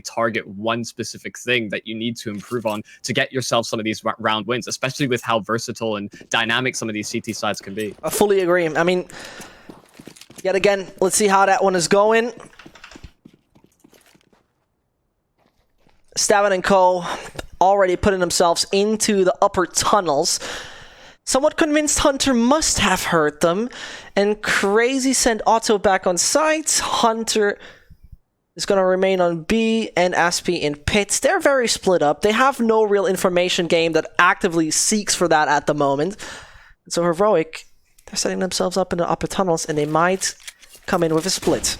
target one specific thing that you need to improve on to get yourself some of these round wins, especially with how versatile and dynamic some of these CT sides can be. I fully agree. I mean, yet again, let's see how that one is going. Stavin and Co. already putting themselves into the upper tunnels. Somewhat convinced Hunter must have hurt them. And CR4ZY sent Otto back on site. Hunter is going to remain on B and Aspie in pits. They're very split up. They have no real information game that actively seeks for that at the moment. So Heroic, they're setting themselves up in the upper tunnels and they might come in with a split.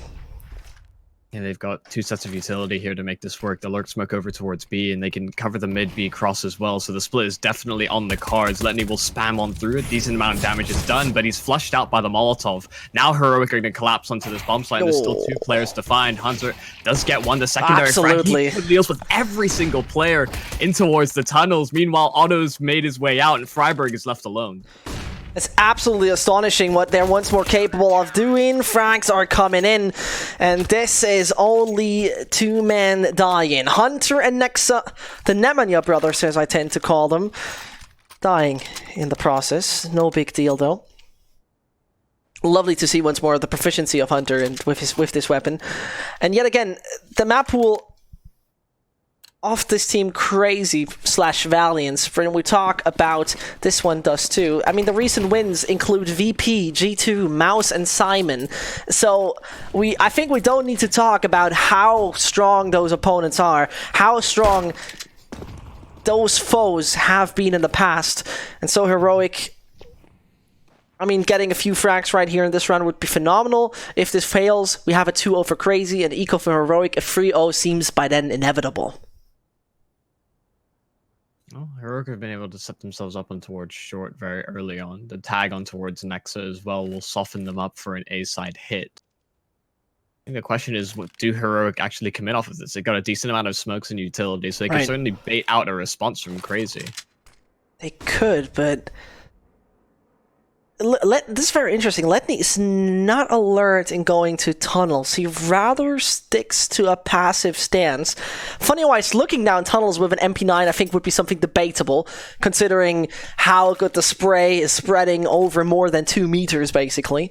Yeah, they've got two sets of utility here to make this work. The Lurk Smoke over towards B, and they can cover the mid-B cross as well, so the split is definitely on the cards. Letney will spam on through. A decent amount of damage is done, but he's flushed out by the Molotov. Now Heroic are going to collapse onto this bomb site, and there's still two players to find. Hunter does get one. The secondary frag, he deals with every single player in towards the tunnels. Meanwhile, Otto's made his way out, and Freiburg is left alone. It's absolutely astonishing what they're once more capable of doing. Frags are coming in, and this is only two men dying. Hunter and Nexa, the Nemanja brothers, as I tend to call them, dying in the process. No big deal, though. Lovely to see once more the proficiency of Hunter and with this weapon. And yet again, the map pool of this team CR4ZY / Valiance, when we talk about this one does too. I mean, the recent wins include VP, G2, Mouse, and Simon. So I think we don't need to talk about how strong those opponents are, how strong those foes have been in the past. And so Heroic, I mean, getting a few frags right here in this round would be phenomenal. If this fails, we have a 2-0 for CR4ZY and eco for Heroic. A 3-0 seems by then inevitable. Well, Heroic have been able to set themselves up on towards short very early on. The tag on towards Nexa as well will soften them up for an A-side hit. I think the question is, what do Heroic actually commit off of this? They got a decent amount of smokes and utility, so they can certainly bait out a response from CR4ZY. They could, but this is very interesting. Letney is not alert in going to tunnels. He rather sticks to a passive stance. Funny-wise, looking down tunnels with an MP9 I think would be something debatable, considering how good the spray is spreading over more than 2 meters, basically.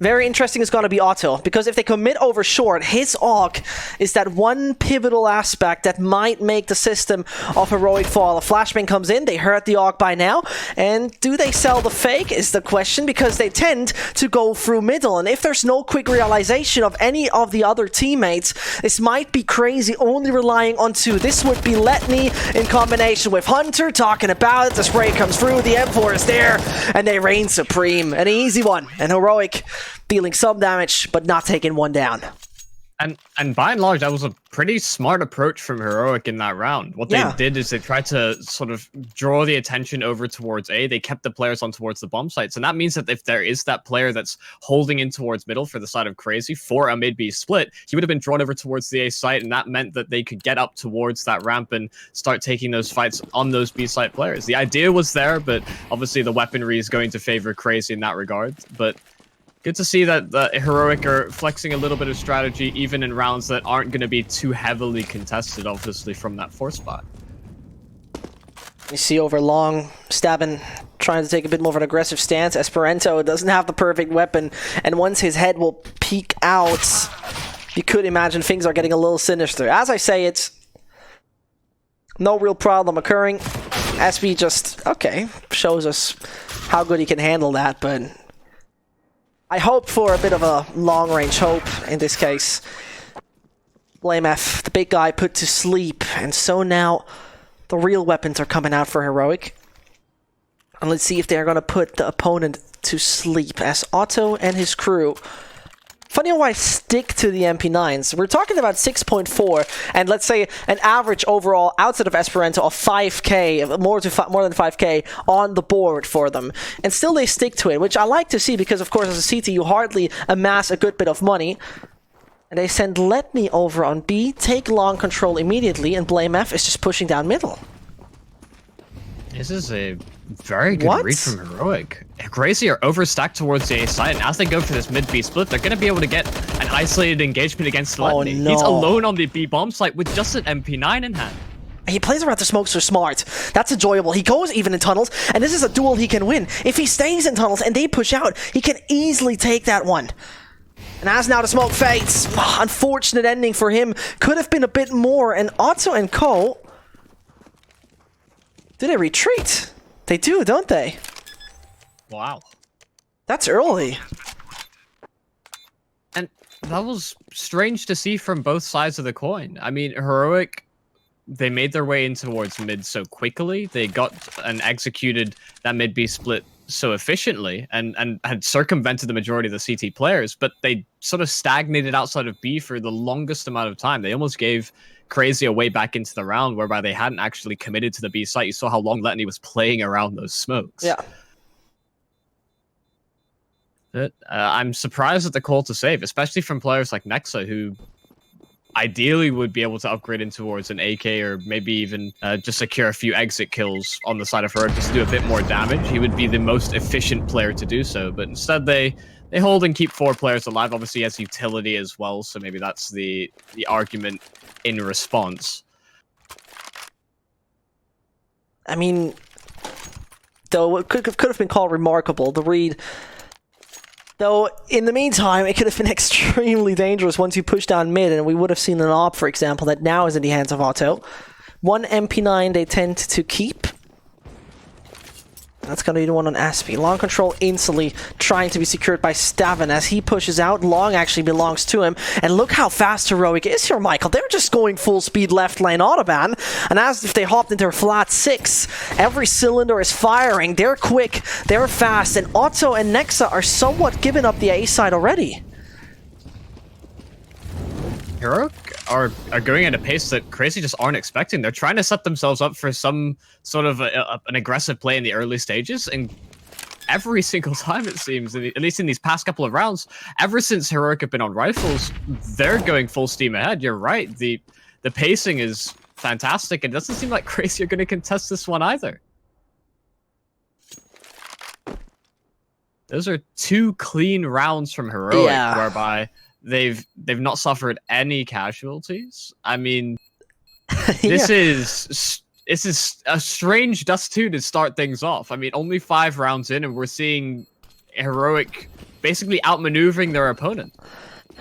Very interesting is going to be Otto, because if they commit over short, his AUG is that one pivotal aspect that might make the system of Heroic fall. A flashbang comes in, they heard the AUG by now, and do they sell the fake is the question, because they tend to go through middle, and if there's no quick realization of any of the other teammates, this might be CR4ZY only relying on 2. This would be Letney in combination with Hunter, talking about it. The spray comes through, the M4 is there, and they reign supreme. An easy one, and Heroic dealing some damage, but not taking one down. And by and large, that was a pretty smart approach from Heroic in that round. What they did is they tried to sort of draw the attention over towards A. They kept the players on towards the bomb sites. And that means that if there is that player that's holding in towards middle for the side of CR4ZY for a mid-B split, he would have been drawn over towards the A site, and that meant that they could get up towards that ramp and start taking those fights on those B site players. The idea was there, but obviously the weaponry is going to favor CR4ZY in that regard. But good to see that the Heroic are flexing a little bit of strategy, even in rounds that aren't going to be too heavily contested, obviously, from that 4 spot. You see over long, Stavin trying to take a bit more of an aggressive stance. Esperanto doesn't have the perfect weapon, and once his head will peek out, you could imagine things are getting a little sinister. As I say, it's no real problem occurring. SB just, okay, shows us how good he can handle that, but I hope for a bit of a long-range hope in this case. BlameF, the big guy, put to sleep, and so now the real weapons are coming out for Heroic. And let's see if they're going to put the opponent to sleep, as Otto and his crew, funny how I stick to the MP9s. We're talking about 6.4, and let's say an average overall outside of Esperanto of 5k, more than 5k on the board for them. And still they stick to it, which I like to see, because of course as a CT you hardly amass a good bit of money. And they send Letney over on B, take long control immediately, and BlameF is just pushing down middle. This is a very good read from Heroic. CR4ZY are overstacked towards the A side, and as they go for this mid-B split, they're going to be able to get an isolated engagement against Oh, Letney. no. He's alone on the B bomb site with just an MP9 in hand. He plays around the smoke so smart. That's enjoyable. He goes even in tunnels, and this is a duel he can win. If he stays in tunnels and they push out, he can easily take that one. And as now the smoke fades, unfortunate ending for him. Could have been a bit more, and Otto and Co. Do they retreat? They do, don't they? Wow. That's early. And that was strange to see from both sides of the coin. I mean, Heroic, they made their way in towards mid so quickly. They got and executed that mid-B split so efficiently and had circumvented the majority of the CT players, but they sort of stagnated outside of B for the longest amount of time. They almost gave Crazy a way back into the round whereby they hadn't actually committed to the B site. You saw how long Letney was playing around those smokes. Yeah. But, I'm surprised at the call to save, especially from players like Nexa, who ideally would be able to upgrade in towards an AK or maybe even just secure a few exit kills on the side of Heroic just to do a bit more damage. He would be the most efficient player to do so, but instead they hold and keep 4 players alive. Obviously he has utility as well, so maybe that's the argument in response. I mean, though it could have been called remarkable, the read. Though, in the meantime, it could have been extremely dangerous once you push down mid, and we would have seen an AWP, for example, that now is in the hands of Otto. 1 MP9 they tend to keep. That's going to be the one on Aspie. Long control instantly trying to be secured by Stavin as he pushes out. Long actually belongs to him. And look how fast Heroic is here, Michael. They're just going full speed left lane Autobahn. And as if they hopped into a flat 6, every cylinder is firing. They're quick, they're fast. And Otto and Nexa are somewhat giving up the A side already. Heroic are going at a pace that Crazy just aren't expecting. They're trying to set themselves up for some sort of an aggressive play in the early stages, and every single time it seems, at least in these past couple of rounds, ever since Heroic have been on rifles, they're going full steam ahead. You're right. The pacing is fantastic. It doesn't seem like Crazy are going to contest this one either. Those are 2 clean rounds from Heroic, whereby they've not suffered any casualties. I mean, this is a strange Dust 2 to start things off. I mean, only 5 rounds in, and we're seeing Heroic basically outmaneuvering their opponent.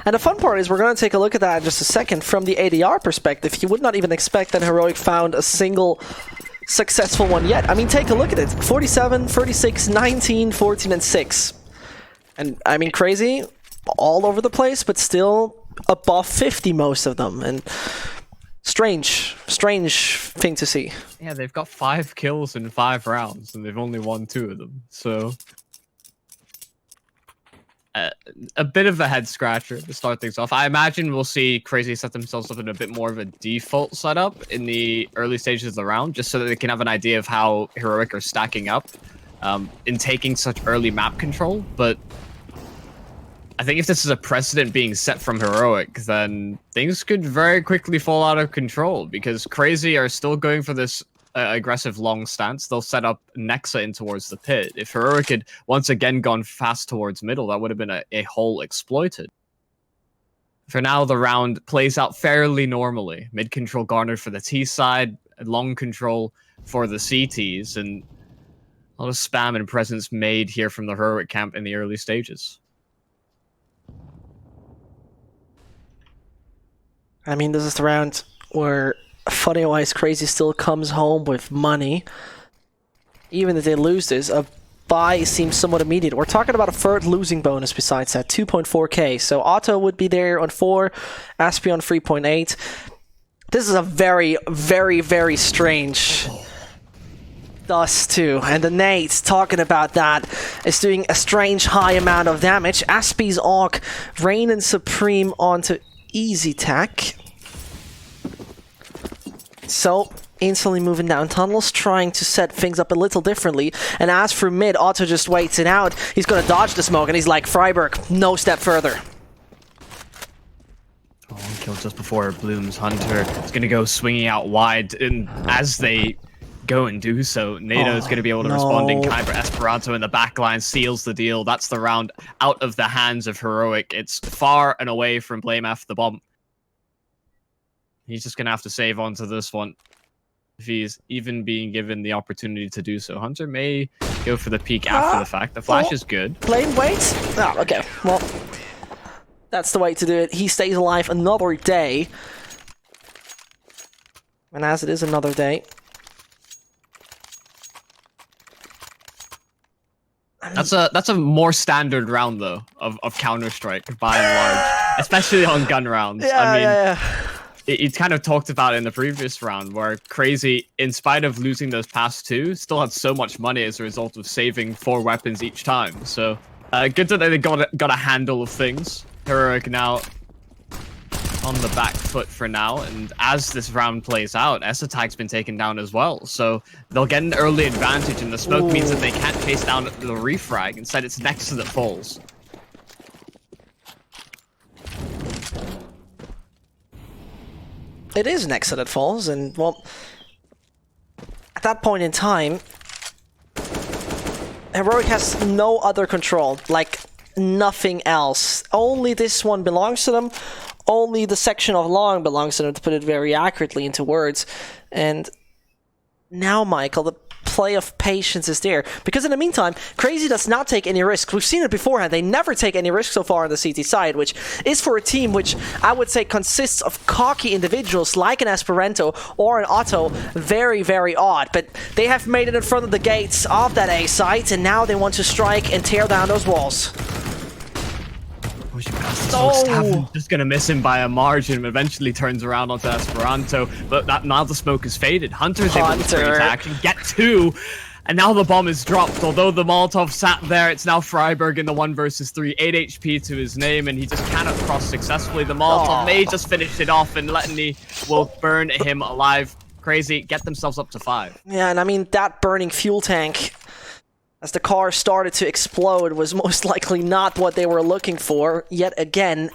And the fun part is we're going to take a look at that in just a second. From the ADR perspective, you would not even expect that Heroic found a single successful one yet. I mean, take a look at it. 47, 36, 19, 14, and 6. And, I mean, Crazy all over the place, but still above 50 most of them, and strange thing to see. Yeah, they've got 5 kills in 5 rounds, and they've only won 2 of them, so a bit of a head scratcher to start things off. I imagine we'll see Crazy set themselves up in a bit more of a default setup in the early stages of the round, just so that they can have an idea of how Heroic are stacking up in taking such early map control. But I think if this is a precedent being set from Heroic, then things could very quickly fall out of control, because Crazy are still going for this aggressive long stance. They'll set up Nexa in towards the pit. If Heroic had once again gone fast towards middle, that would have been a hole exploited. For now, the round plays out fairly normally. Mid control garnered for the T side, long control for the CTs, and a lot of spam and presence made here from the Heroic camp in the early stages. I mean, this is the round where funny-wise Crazy still comes home with money. Even if they lose this, a buy seems somewhat immediate. We're talking about a third losing bonus besides that, 2.4k. So Otto would be there on 4, Aspie on 3.8. This is a very, very, very strange Dust 2. And the Nate, talking about that, is doing a strange high amount of damage. Aspie's AUG, Rain and Supreme onto Easy Tack. So, instantly moving down tunnels, trying to set things up a little differently. And as for mid, Otto just waits it out. He's gonna dodge the smoke, and he's like, Freiburg, no step further. Oh, kill just before Bloom's Hunter. It's gonna go swinging out wide, and as they go and do so. NATO's going to be able to respond in kind, but Esperanto in the backline seals the deal. That's the round out of the hands of Heroic. It's far and away from Blame F the bomb. He's just going to have to save onto this one if he's even being given the opportunity to do so. Hunter may go for the peek after the fact. The flash is good. Blame waits? Oh, okay. Well, that's the way to do it. He stays alive another day. And as it is another day, that's a more standard round though of Counter-Strike by and large, especially on gun rounds. Yeah, It kind of talked about in the previous round where Crazy, in spite of losing those past two, still had so much money as a result of saving 4 weapons each time. So good that they got a handle of things. Heroic now on the back foot for now, and as this round plays out, S-Attack's been taken down as well, so they'll get an early advantage, and the smoke means that they can't chase down the refrag. Instead, it's Nexa that falls. It is Nexa that falls, and well, at that point in time, Heroic has no other control, like nothing else. Only this one belongs to them. Only the section of long belongs to them, to put it very accurately into words. And now, Michael, the play of patience is there. Because in the meantime, Crazy does not take any risks. We've seen it beforehand. They never take any risks so far on the CT side, which is for a team which I would say consists of cocky individuals like an Esperanto or an Otto. Very, very odd. But they have made it in front of the gates of that A site, and now they want to strike and tear down those walls. Oh, just gonna miss him by a margin, but eventually turns around onto Esperanto. But now the smoke has faded. Hunter's able to bring it to action, get 2, and now the bomb is dropped. Although the Molotov sat there, it's now Freiburg in the 1 versus 3, 8 HP to his name, and he just cannot cross successfully. The Molotov may just finish it off, and Letany will burn him alive. Crazy, get themselves up to 5. Yeah, and I mean, that burning fuel tank as the car started to explode was most likely not what they were looking for. Yet again,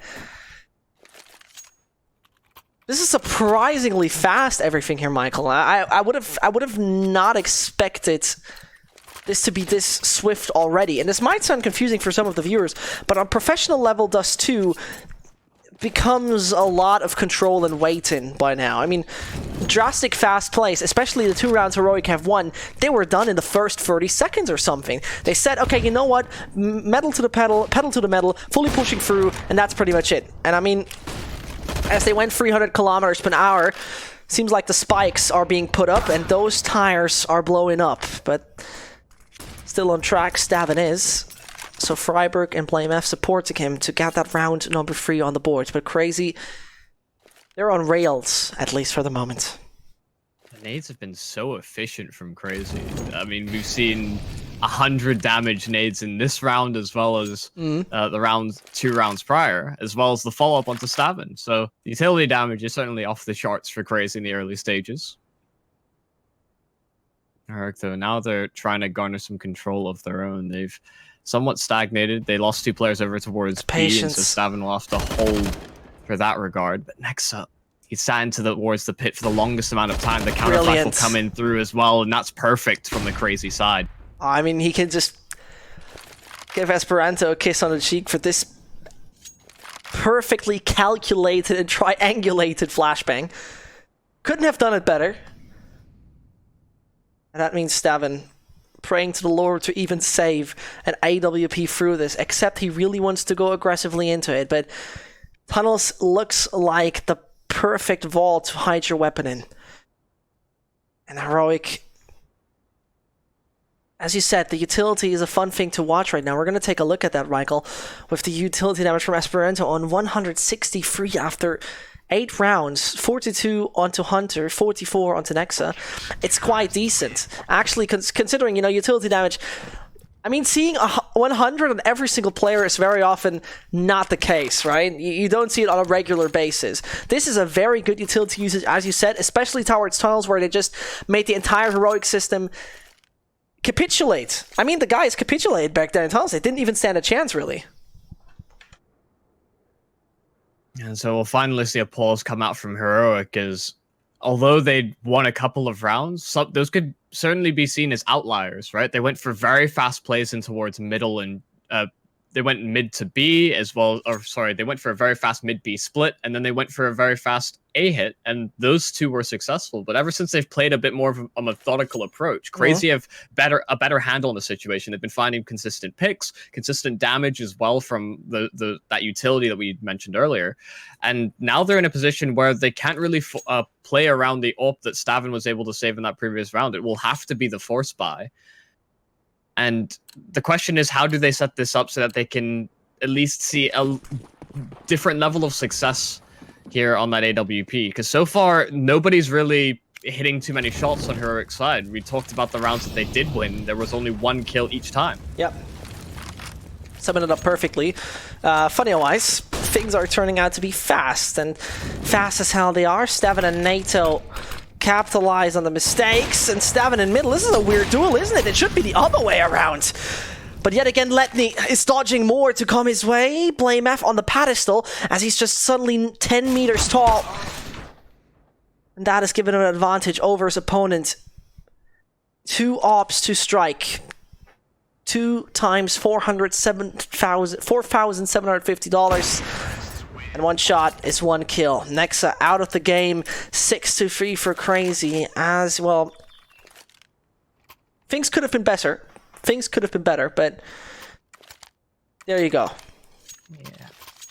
this is surprisingly fast, everything here, Michael. I would have not expected this to be this swift already. And this might sound confusing for some of the viewers, but on professional level, Dust 2 becomes a lot of control and waiting by now. I mean, drastic fast plays, especially the 2 rounds Heroic have won, they were done in the first 30 seconds or something. They said, okay, you know what, metal to the pedal, pedal to the metal, fully pushing through, and that's pretty much it. And I mean, as they went 300 kilometers per hour, seems like the spikes are being put up and those tires are blowing up. But still on track, Stavin is. So Freiburg and Blame F supporting him to get that round number 3 on the board. But Crazy, they're on rails, at least for the moment. The nades have been so efficient from Crazy. I mean, we've seen 100 damage nades in this round, as well as the 2 rounds prior, as well as the follow-up onto Stavin. So the utility damage is certainly off the charts for Crazy in the early stages. Alright, though, now they're trying to garner some control of their own. They've somewhat stagnated. They lost 2 players over towards B, and so Stavin will have to hold for that regard. But next up, he's sat into towards the pit for the longest amount of time. The counterflash will come in through as well, and that's perfect from the Crazy side. I mean, he can just give Esperanto a kiss on the cheek for this perfectly calculated and triangulated flashbang. Couldn't have done it better. And that means Stavin praying to the Lord to even save an AWP through this, except he really wants to go aggressively into it. But tunnels looks like the perfect vault to hide your weapon in. And Heroic, as you said, the utility is a fun thing to watch right now. We're going to take a look at that, Michael, with the utility damage from Esperanto on 163 after 8 rounds, 42 onto Hunter, 44 onto Nexa. It's quite decent. Actually, considering, you know, utility damage, I mean, seeing 100 on every single player is very often not the case, right? You don't see it on a regular basis. This is a very good utility usage, as you said, especially towards tunnels where they just made the entire Heroic system capitulate. I mean, the guys capitulated back there in tunnels. They didn't even stand a chance, really. And so we'll finally see a pause come out from Heroic as although they'd won a couple of rounds, those could certainly be seen as outliers, right? They went for very fast plays in towards middle and they went mid to B as well, or sorry, they went for a very fast mid-B split, and then they went for a very fast A hit, and those two were successful. But ever since they've played a bit more of a methodical approach, CR4ZY have a better handle on the situation. They've been finding consistent picks, consistent damage as well from that utility that we mentioned earlier. And now they're in a position where they can't really play around the AWP that Stavin was able to save in that previous round. It will have to be the force buy. And the question is, how do they set this up so that they can at least see a different level of success here on that AWP? Because so far, nobody's really hitting too many shots on Heroic's side. We talked about the rounds that they did win. There was only one kill each time. Yep. Summing it up perfectly. Funny-wise, things are turning out to be fast, and fast as hell they are. Stavin and NATO capitalize on the mistakes, and Stavin in middle. This is a weird duel, isn't it? It should be the other way around. But yet again, Letney is dodging more to come his way. Blame F on the pedestal as he's just suddenly 10 meters tall. And that has given him an advantage over his opponent. 2 ops to strike. 2 times $407,750. And 1 shot is 1 kill. Nexa out of the game, 6-3 for CR4ZY as well. Things could have been better. But there you go. Yeah.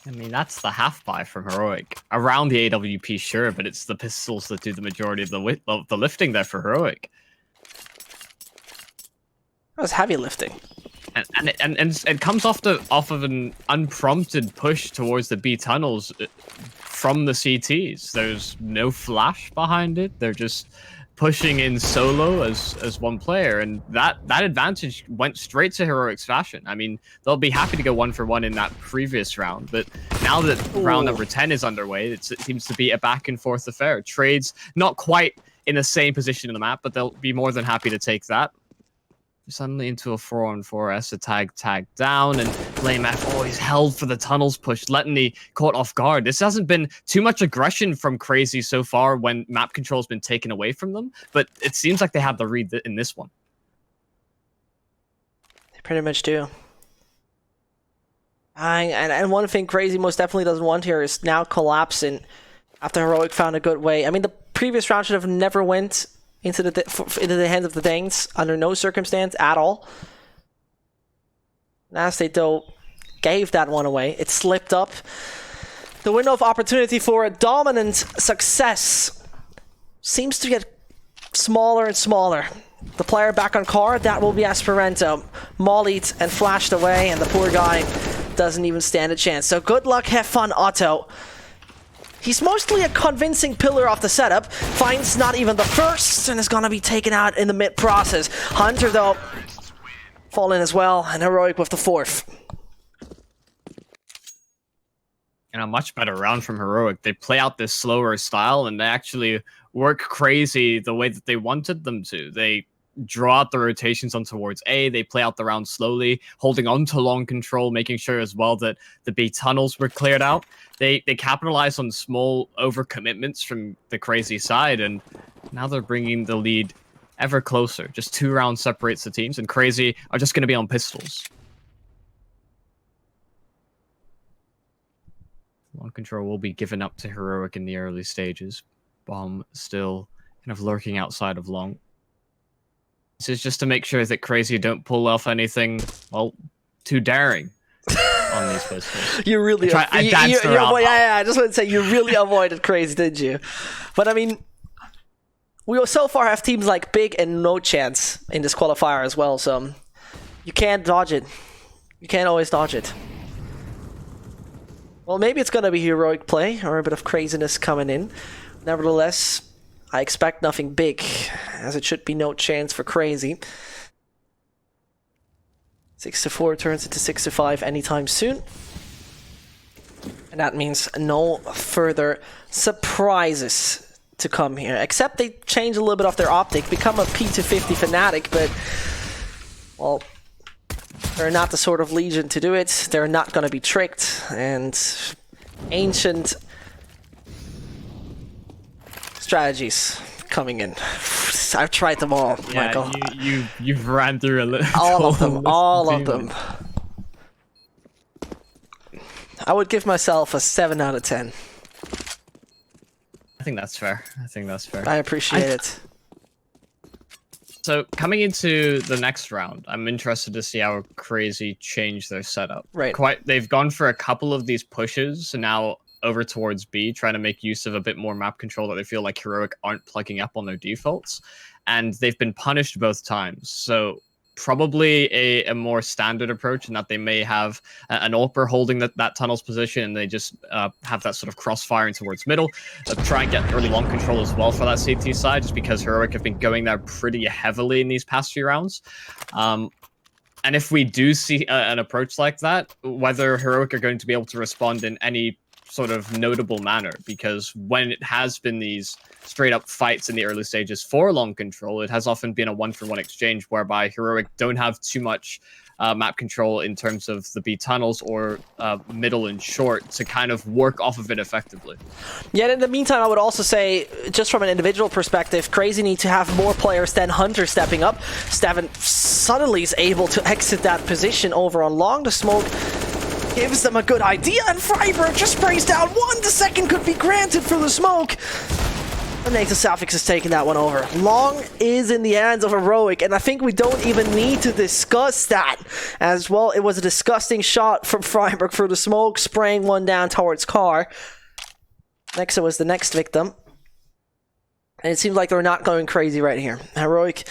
I mean, that's the half buy from Heroic. Around the AWP, sure, but it's the pistols that do the majority of the lifting there for Heroic. That was heavy lifting. And it comes off of an unprompted push towards the B tunnels from the CTs. There's no flash behind it. They're just pushing in solo as one player, and that advantage went straight to Heroic's fashion. I mean, they'll be happy to go 1-for-1 in that previous round, but now that round number 10 is underway, it seems to be a back and forth affair. Trades not quite in the same position in the map, but they'll be more than happy to take that. Suddenly into a 4-on-4 Essa tag down, and Blame F always held for the tunnels push. Letney caught off guard. This hasn't been too much aggression from CR4ZY so far when map control has been taken away from them, but it seems like they have the read in this one. They pretty much do. And one thing CR4ZY most definitely doesn't want here is now collapsing after Heroic found a good way. I mean, the previous round should have never went into the hands of the Danes under no circumstance at all. As they though gave that one away, it slipped up. The window of opportunity for a dominant success seems to get smaller and smaller. The player back on card, that will be Esperanto. Mollied and flashed away, and the poor guy doesn't even stand a chance. So good luck, have fun, Otto. He's mostly a convincing pillar of the setup. Finds not even the first, and is gonna be taken out in the mid-process. Hunter, though, falling as well, and Heroic with the 4th. And a much better round from Heroic. They play out this slower style, and they actually work CR4ZY the way that they wanted them to. They draw out the rotations on towards A. They play out the round slowly, holding on to long control, making sure as well that the B tunnels were cleared out. They capitalize on small overcommitments from the CR4ZY side, and now they're bringing the lead ever closer. Just 2 rounds separates the teams, and CR4ZY are just going to be on pistols. Long control will be given up to Heroic in the early stages. Bomb still kind of lurking outside of long. This is just to make sure that CR4ZY don't pull off anything, well, too daring on these pistols. You really... I just want to say, you really avoided CR4ZY, didn't you? But I mean, we so far have teams like Big and No Chance in this qualifier as well, so you can't dodge it. You can't always dodge it. Well, maybe it's going to be heroic play or a bit of craziness coming in. Nevertheless, I expect nothing big, as it should be no chance for CR4ZY. 6-4 turns into 6-5 anytime soon. And that means no further surprises to come here. Except they change a little bit of their optic, become a P250 fanatic, but, well, they're not the sort of Legion to do it. They're not going to be tricked, and Ancient strategies coming in. I've tried them all, Yeah, Michael. you've ran through a little. All of them. I would give myself a 7 out of 10. I think that's fair. I appreciate it. So coming into the next round, I'm interested to see how Crazy change their setup. Right. They've gone for a couple of these pushes, and now over towards B, trying to make use of a bit more map control that they feel like Heroic aren't plugging up on their defaults. And they've been punished both times. So probably a more standard approach in that they may have an AWPer holding that tunnel's position, and they just have that sort of crossfiring towards middle. Try and get early long control as well for that CT side, just because Heroic have been going there pretty heavily in these past few rounds. And if we do see an approach like that, whether Heroic are going to be able to respond in any sort of notable manner, because when it has been these straight up fights in the early stages for long control, it has often been a 1-for-1 exchange whereby Heroic don't have too much map control in terms of the B tunnels or middle and short to kind of work off of it effectively. Yeah, in the meantime, I would also say, just from an individual perspective, Crazy need to have more players than Hunter stepping up. Steven suddenly is able to exit that position over on long. The smoke gives them a good idea, and Freiburg just sprays down one. The second could be granted for the smoke. And Nathan Safix is taking that one over. Long is in the hands of Heroic, and I think we don't even need to discuss that as well. It was a disgusting shot from Freiburg for the smoke, spraying one down towards Car. Next, it was the next victim. And it seems like they're not going crazy right here. Heroic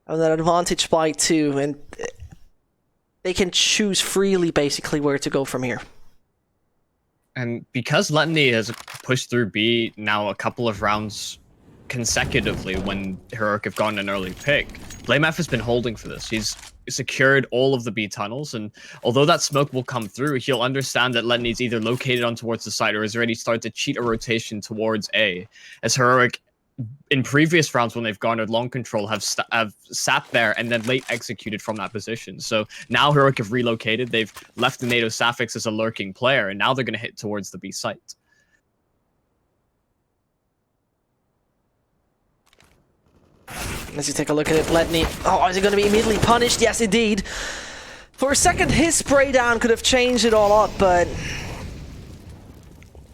have that advantage by 2, and they can choose freely, basically, where to go from here. And because Letany has pushed through B now a couple of rounds consecutively when Heroic have gotten an early pick, BlameF has been holding for this. He's secured all of the B tunnels, and although that smoke will come through, he'll understand that Letany's either located on towards the side or has already started to cheat a rotation towards A, as Heroic in previous rounds when they've garnered long control have sat there and then late executed from that position. So now Heroic have relocated, they've left the NATO Safix as a lurking player, and now they're going to hit towards the B site. As you take a look at it, Letany, oh, is he going to be immediately punished? Yes, indeed. For a second, his spray down could have changed it all up, but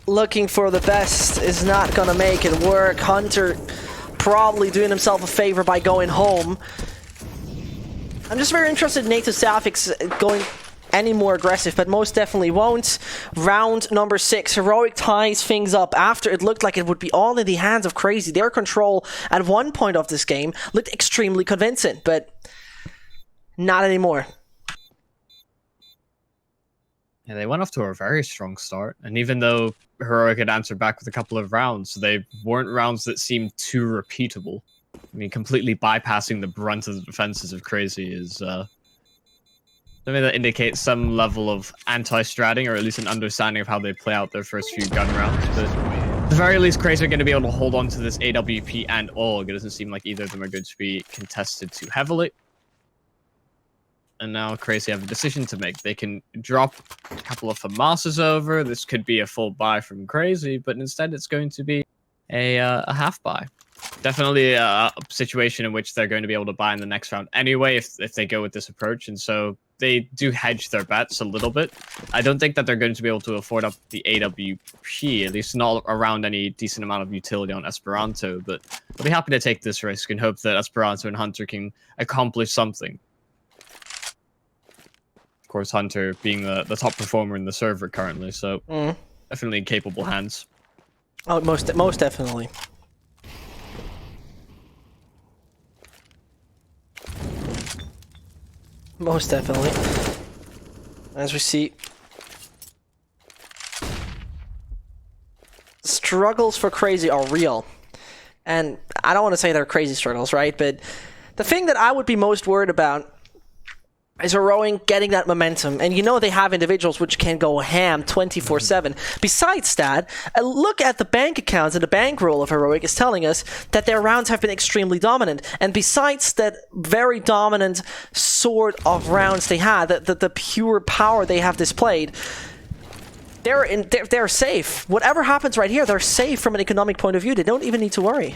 looking for the best is not gonna make it work. Hunter probably doing himself a favor by going home. I'm just very interested in NATO Safix going any more aggressive, but most definitely won't. Round number 6, Heroic ties things up after it looked like it would be all in the hands of Crazy. Their control at one point of this game looked extremely convincing, but not anymore. Yeah, they went off to a very strong start, and even though Heroic had answered back with a couple of rounds, they weren't rounds that seemed too repeatable. I mean, completely bypassing the brunt of the defenses of Crazy is something that indicates some level of anti-stratting, or at least an understanding of how they play out their first few gun rounds. But at the very least, Crazy are going to be able to hold on to this AWP and AUG. It doesn't seem like either of them are going to be contested too heavily. And now Crazy have a decision to make. They can drop a couple of FAMASs over. This could be a full buy from Crazy, but instead it's going to be a half buy. Definitely a situation in which they're going to be able to buy in the next round anyway if they go with this approach. And so they do hedge their bets a little bit. I don't think that they're going to be able to afford up the AWP, at least not around any decent amount of utility on Esperanto. But I'll be happy to take this risk and hope that Esperanto and Hunter can accomplish something. Of course, Hunter being the top performer in the server currently, so definitely in capable hands. Oh, most definitely. Most definitely. As we see, struggles for Crazy are real. And I don't want to say they're crazy struggles, right? But the thing that I would be most worried about is Heroic getting that momentum. And you know they have individuals which can go ham 24/7. Besides that, a look at the bank accounts and the bankroll of Heroic is telling us that their rounds have been extremely dominant. And besides that very dominant sort of rounds they had, the pure power they have displayed, they're safe. Whatever happens right here, they're safe from an economic point of view. They don't even need to worry.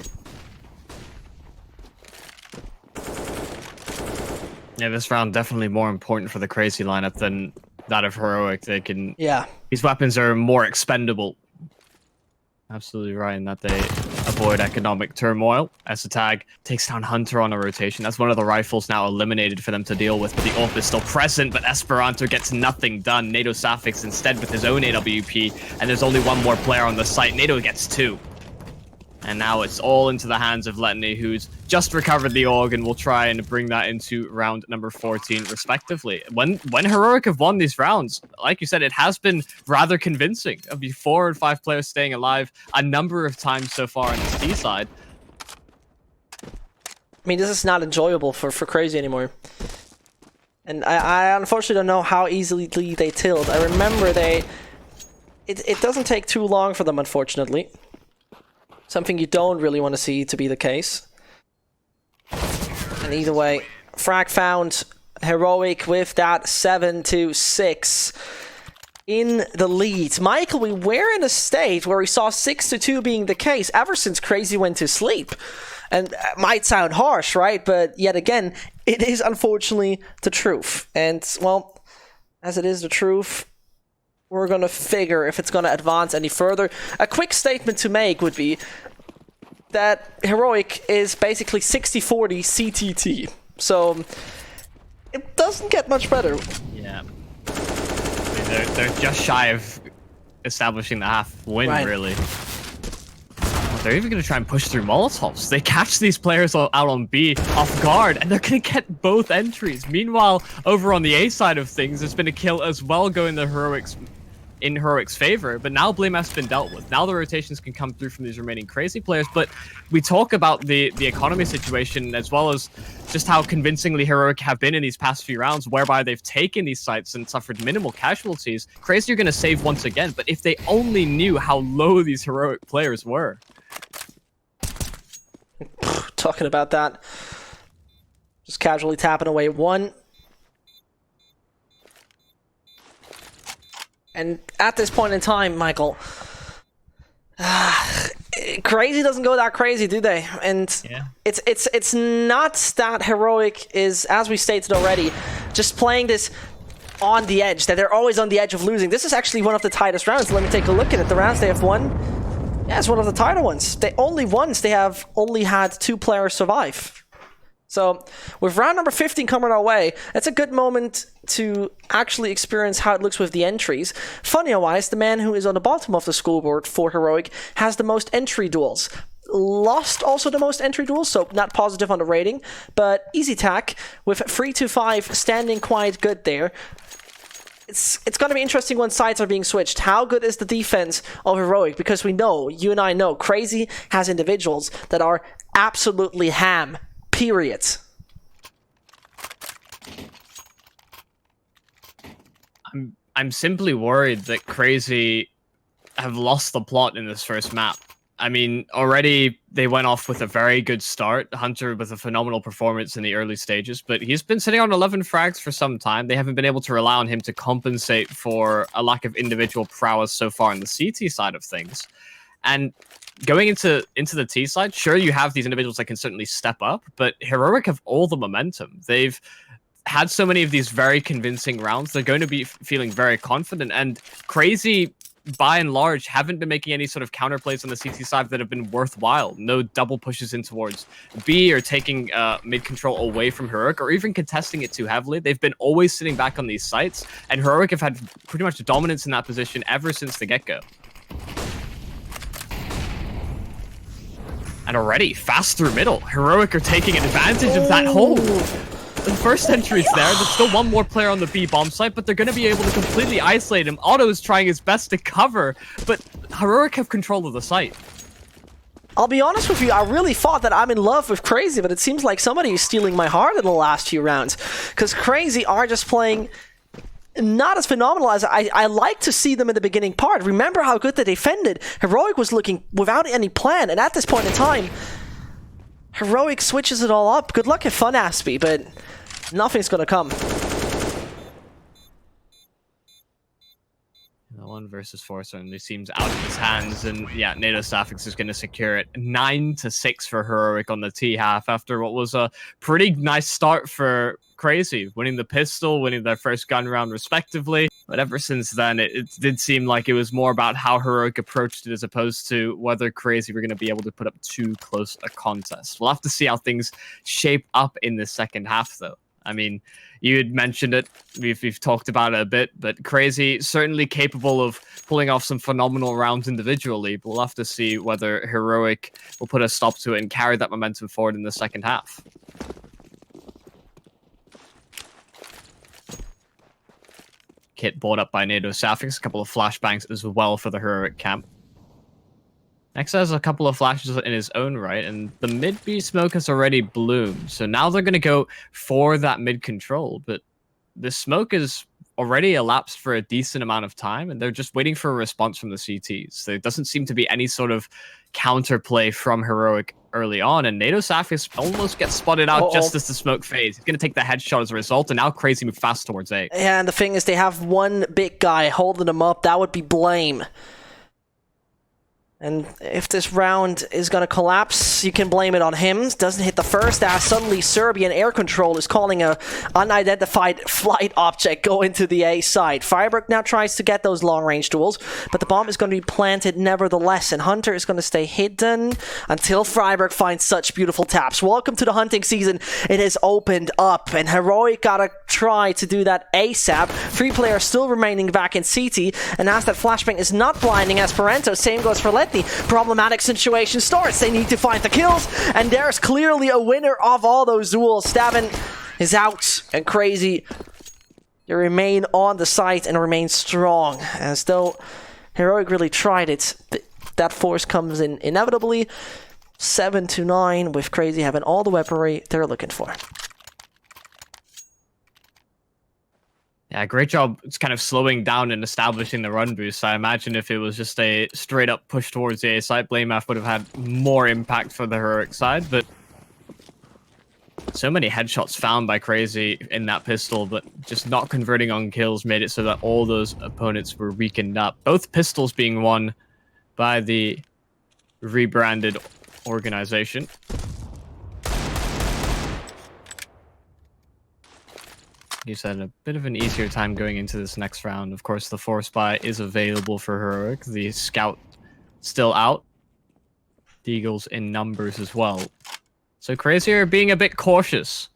Yeah, this round definitely more important for the Crazy lineup than that of Heroic. They can... Yeah. These weapons are more expendable. Absolutely right in that they avoid economic turmoil. Esatag takes down Hunter on a rotation. That's one of the rifles now eliminated for them to deal with. But the AWP is still present, but Esperanto gets nothing done. NATO Safix instead with his own AWP, and there's only one more player on the site. NATO gets 2. And now it's all into the hands of Letney, who's just recovered the AUG and will try and bring that into round number 14, respectively. When Heroic have won these rounds, like you said, it has been rather convincing. Of the 4 and 5 players staying alive a number of times so far on the T side. I mean, this is not enjoyable for Crazy anymore. And I unfortunately don't know how easily they tilled. I remember it doesn't take too long for them, unfortunately. Something you don't really want to see to be the case. And either way, frag found. Heroic with that 7-6 in the lead. Michael, we were in a state where we saw 6-2 being the case ever since Crazy went to sleep. And it might sound harsh, right? But yet again, it is unfortunately the truth. And, well, as it is the truth, we're going to figure if it's going to advance any further. A quick statement to make would be that Heroic is basically 60-40 CTT. So it doesn't get much better. Yeah. I mean, they're just shy of establishing the half win, right. Really. They're even going to try and push through Molotovs. They catch these players out on B off guard, and they're going to get both entries. Meanwhile, over on the A side of things, there's been a kill as well going in Heroic's favor, but now blame has been dealt with. Now the rotations can come through from these remaining Crazy players, but we talk about the economy situation as well as just how convincingly Heroic have been in these past few rounds, whereby they've taken these sites and suffered minimal casualties. Crazy are going to save once again, but if they only knew how low these Heroic players were. Talking about that. Just casually tapping away 1. And at this point in time, Michael, Crazy doesn't go that crazy, do they? And yeah. It's not that Heroic is, as we stated already, just playing this on the edge, that they're always on the edge of losing. This is actually one of the tightest rounds. Let me take a look at it. The rounds they have won, yeah, it's one of the tighter ones. They have only had 2 players survive. So, with round number 15 coming our way, it's a good moment to actually experience how it looks with the entries. Funny-wise, the man who is on the bottom of the scoreboard for Heroic has the most entry duels. Lost also the most entry duels, so not positive on the rating, but Easy Tack with 3-5 standing quite good there. It's going to be interesting when sides are being switched. How good is the defense of Heroic? Because we know, you and I know, Crazy has individuals that are absolutely ham. Period. I'm simply worried that Crazy have lost the plot in this first map. I mean, already they went off with a very good start. Hunter with a phenomenal performance in the early stages, but he's been sitting on 11 frags for some time. They haven't been able to rely on him to compensate for a lack of individual prowess so far in the CT side of things. And going into the T side, sure, you have these individuals that can certainly step up, but Heroic have all the momentum. They've had so many of these very convincing rounds. They're going to be feeling very confident, and Crazy, by and large, haven't been making any sort of counterplays on the CT side that have been worthwhile. No double pushes in towards B or taking mid control away from Heroic or even contesting it too heavily. They've been always sitting back on these sites, and Heroic have had pretty much dominance in that position ever since the get-go. And already, fast through middle, Heroic are taking advantage of that hole. The first entry's there. There's still one more player on the B bomb site, but they're going to be able to completely isolate him. Otto is trying his best to cover, but Heroic have control of the site. I'll be honest with you, I really thought that I'm in love with Crazy, but it seems like somebody is stealing my heart in the last few rounds. Because Crazy are just playing not as phenomenal as I like to see them in the beginning part. Remember how good they defended. Heroic was looking without any plan, and at this point in time, Heroic switches it all up. Good luck at Fun Aspie, but nothing's gonna come. 1 versus 4 certainly seems out of his hands, and yeah, NATO Safix is going to secure it. 9-6 for Heroic on the T half after what was a pretty nice start for Crazy, winning the pistol, winning their first gun round respectively. But ever since then, it did seem like it was more about how Heroic approached it as opposed to whether Crazy were going to be able to put up too close a contest. We'll have to see how things shape up in the second half, though. I mean, you had mentioned it, we've talked about it a bit, but Crazy certainly capable of pulling off some phenomenal rounds individually, but we'll have to see whether Heroic will put a stop to it and carry that momentum forward in the second half. Kit brought up by NATO Safix, a couple of flashbangs as well for the Heroic camp. Next has a couple of flashes in his own right, and the mid-B smoke has already bloomed. So now they're going to go for that mid-control, but the smoke is already elapsed for a decent amount of time, and they're just waiting for a response from the CTs. There doesn't seem to be any sort of counterplay from Heroic early on, and NATO Safix almost gets spotted out just as the smoke fades. He's going to take the headshot as a result, and now Crazy move fast towards A. Yeah, and the thing is, they have one big guy holding them up. That would be Blame. And if this round is going to collapse, you can blame it on him. Doesn't hit the first as suddenly Serbian air control is calling a unidentified flight object go into the A side. Firebird now tries to get those long-range duels, but the bomb is going to be planted nevertheless, and Hunter is going to stay hidden until Freiburg finds such beautiful taps. Welcome to the hunting season. It has opened up, and Heroic gotta try to do that ASAP. 3 players still remaining back in CT, and as that flashbang is not blinding Esperanto, same goes for Letty. Problematic situation starts. They need to find the kills, and there's clearly a winner of all those duels. Stabin is out, and Crazy, they remain on the site and remain strong, as though Heroic really tried it. That force comes in inevitably. 7-9 with Crazy having all the weaponry they're looking for. Yeah, great job. It's kind of slowing down and establishing the run boost. I imagine if it was just a straight up push towards the A side, Blamef would have had more impact for the Heroic side, but so many headshots found by Crazy in that pistol, but just not converting on kills made it so that all those opponents were weakened up. Both pistols being won by the rebranded organization. He's had a bit of an easier time going into this next round. Of course, the Force Buy is available for Heroic. The Scout still out. Deagles in numbers as well. So Crazy are being a bit cautious.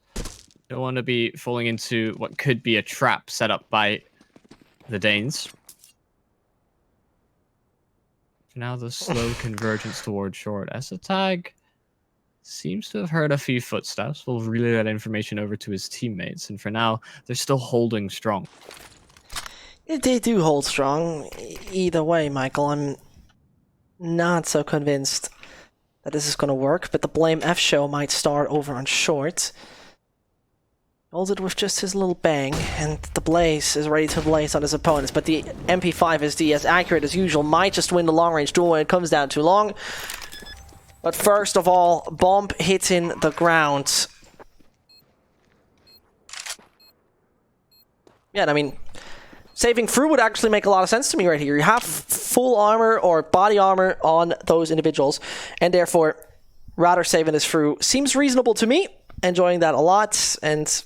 Don't want to be falling into what could be a trap set up by the Danes. For now, the slow convergence towards short. Esatag seems to have heard a few footsteps. We'll relay that information over to his teammates. And for now, they're still holding strong. They do hold strong. Either way, Michael, I'm not so convinced that this is going to work. But the Blame F show might start over on short. Holds it with just his little bang. And the Blaze is ready to blaze on his opponents. But the MP5SD, as accurate as usual, might just win the long-range duel when it comes down too long. But first of all, bomb hitting the ground. Yeah, I mean, saving through would actually make a lot of sense to me right here. You have full armor or body armor on those individuals, and therefore, rather saving this through seems reasonable to me. Enjoying that a lot, and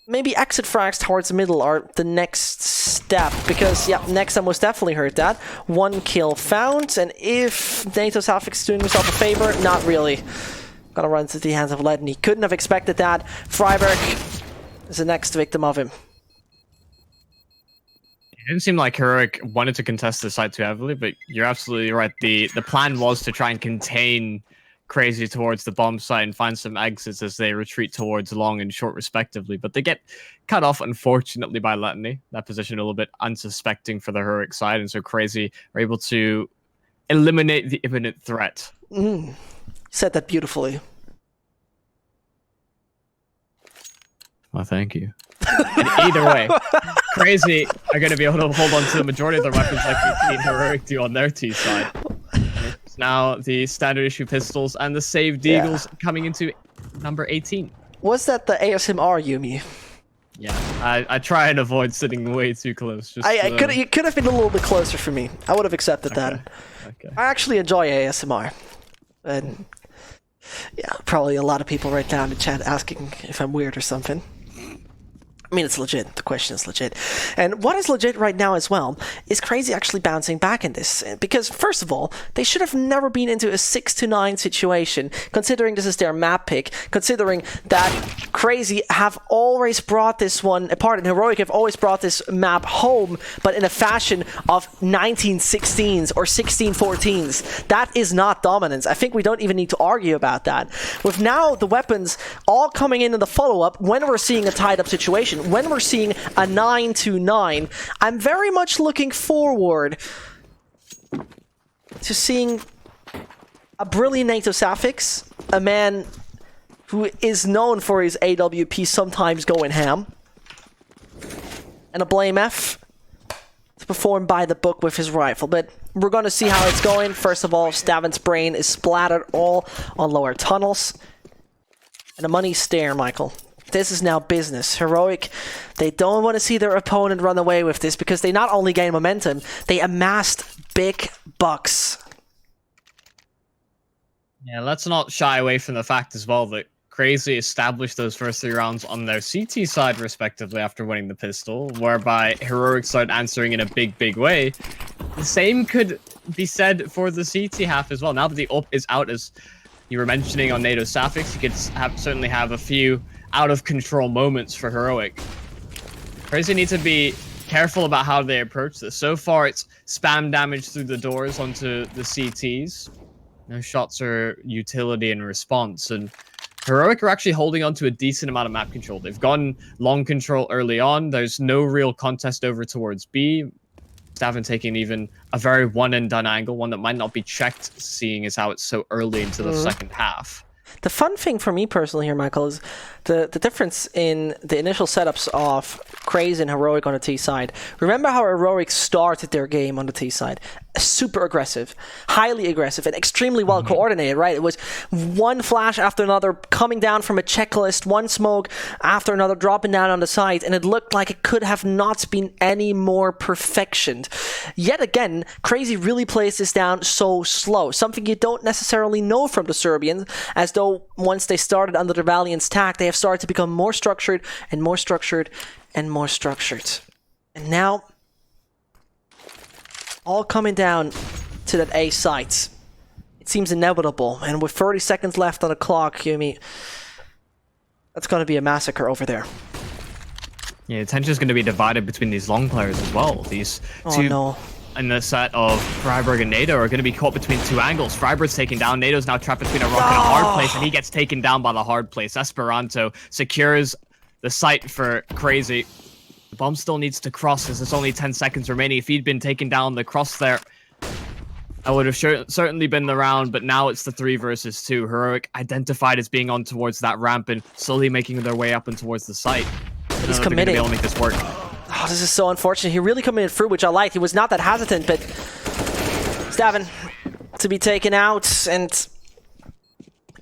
maybe exit frags towards the middle are the next step, because, yeah, next I most definitely heard that. 1 kill found, and if NATO Safix is doing himself a favor, not really. Gonna run to the hands of Ledney. Couldn't have expected that. Freiburg is the next victim of him. It didn't seem like Heroic wanted to contest the site too heavily, but you're absolutely right. The plan was to try and contain Crazy towards the bomb site and find some exits as they retreat towards long and short respectively, but they get cut off unfortunately by Letany. That position a little bit unsuspecting for the Heroic side, and so Crazy are able to eliminate the imminent threat. Said that beautifully. Well, thank you. Either way, Crazy are going to be able to hold on to the majority of the weapons like we've seen Heroic do on their T side. It's now the standard issue pistols and the saved Deagles coming into number 18. Was that the ASMR, Yumi? Yeah, I try and avoid sitting way too close. Just you could have been a little bit closer for me. I would have accepted that. Okay. I actually enjoy ASMR. And yeah, probably a lot of people right now in the chat asking if I'm weird or something. I mean, it's legit. The question is legit. And what is legit right now as well is CR4ZY actually bouncing back in this. Because, first of all, they should have never been into a 6-9 situation, considering this is their map pick, considering that CR4ZY have always brought this one apart, and Heroic have always brought this map home, but in a fashion of 1916s or 1614s. That is not dominance. I think we don't even need to argue about that. With now the weapons all coming in the follow-up, when we're seeing a tied-up situation, when we're seeing a 9-9, I'm very much looking forward to seeing a brilliant NATO Sapphics, a man who is known for his AWP sometimes going ham, and a Blame F to perform by the book with his rifle. But we're going to see how it's going. First of all, Stavin's brain is splattered all on lower tunnels. And a money stare, Michael. This is now business. Heroic, they don't want to see their opponent run away with this because they not only gain momentum, they amassed big bucks. Yeah, let's not shy away from the fact as well that CR4ZY established those first 3 rounds on their CT side, respectively, after winning the pistol, whereby Heroic started answering in a big way. The same could be said for the CT half as well. Now that the up is out, as you were mentioning on NATO Sapphics, you could certainly have a few out-of-control moments for Heroic. CR4ZY need to be careful about how they approach this. So far, it's spam damage through the doors onto the CTs. No shots or utility in response, and Heroic are actually holding on to a decent amount of map control. They've gone long control early on. There's no real contest over towards B. Stavin taking even a very one-and-done angle, one that might not be checked, seeing as how it's so early into the second half. The fun thing for me personally here, Michael, is the difference in the initial setups of CR4ZY and Heroic on the T side. Remember how Heroic started their game on the T side? Super aggressive, highly aggressive, and extremely well coordinated, right? It was one flash after another coming down from a checklist, one smoke after another dropping down on the side, and it looked like it could have not been any more perfectioned. Yet again, CR4ZY really plays this down so slow, something you don't necessarily know from the Serbians, as though once they started under the Valiant's tack, they have started to become more structured and more structured and more structured. And now, all coming down to that A site. It seems inevitable, and with 30 seconds left on the clock, Yumi, that's going to be a massacre over there. Yeah, attention is going to be divided between these long players as well. These two in the set of Freiburg and NATO are going to be caught between 2 angles. Freiburg's taken down. NATO's now trapped between a rock and a hard place, and he gets taken down by the hard place. Esperanto secures the site for CR4ZY. The bomb still needs to cross as there's only 10 seconds remaining. If he'd been taken down the cross there, I would have certainly been the round, but now it's the 3 versus 2. Heroic identified as being on towards that ramp and slowly making their way up and towards the site. He's committing. They'll make this work. Oh, this is so unfortunate. He really committed through, which I liked. He was not that hesitant, but Stavin to be taken out, and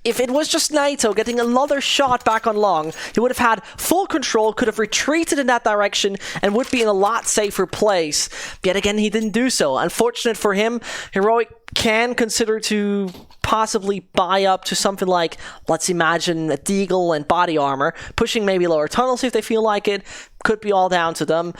if it was just Naito getting another shot back on long, he would have had full control, could have retreated in that direction, and would be in a lot safer place. But yet again, he didn't do so. Unfortunate for him, Heroic can consider to possibly buy up to something like, let's imagine, a deagle and body armor, pushing maybe lower tunnels if they feel like it. Could be all down to them.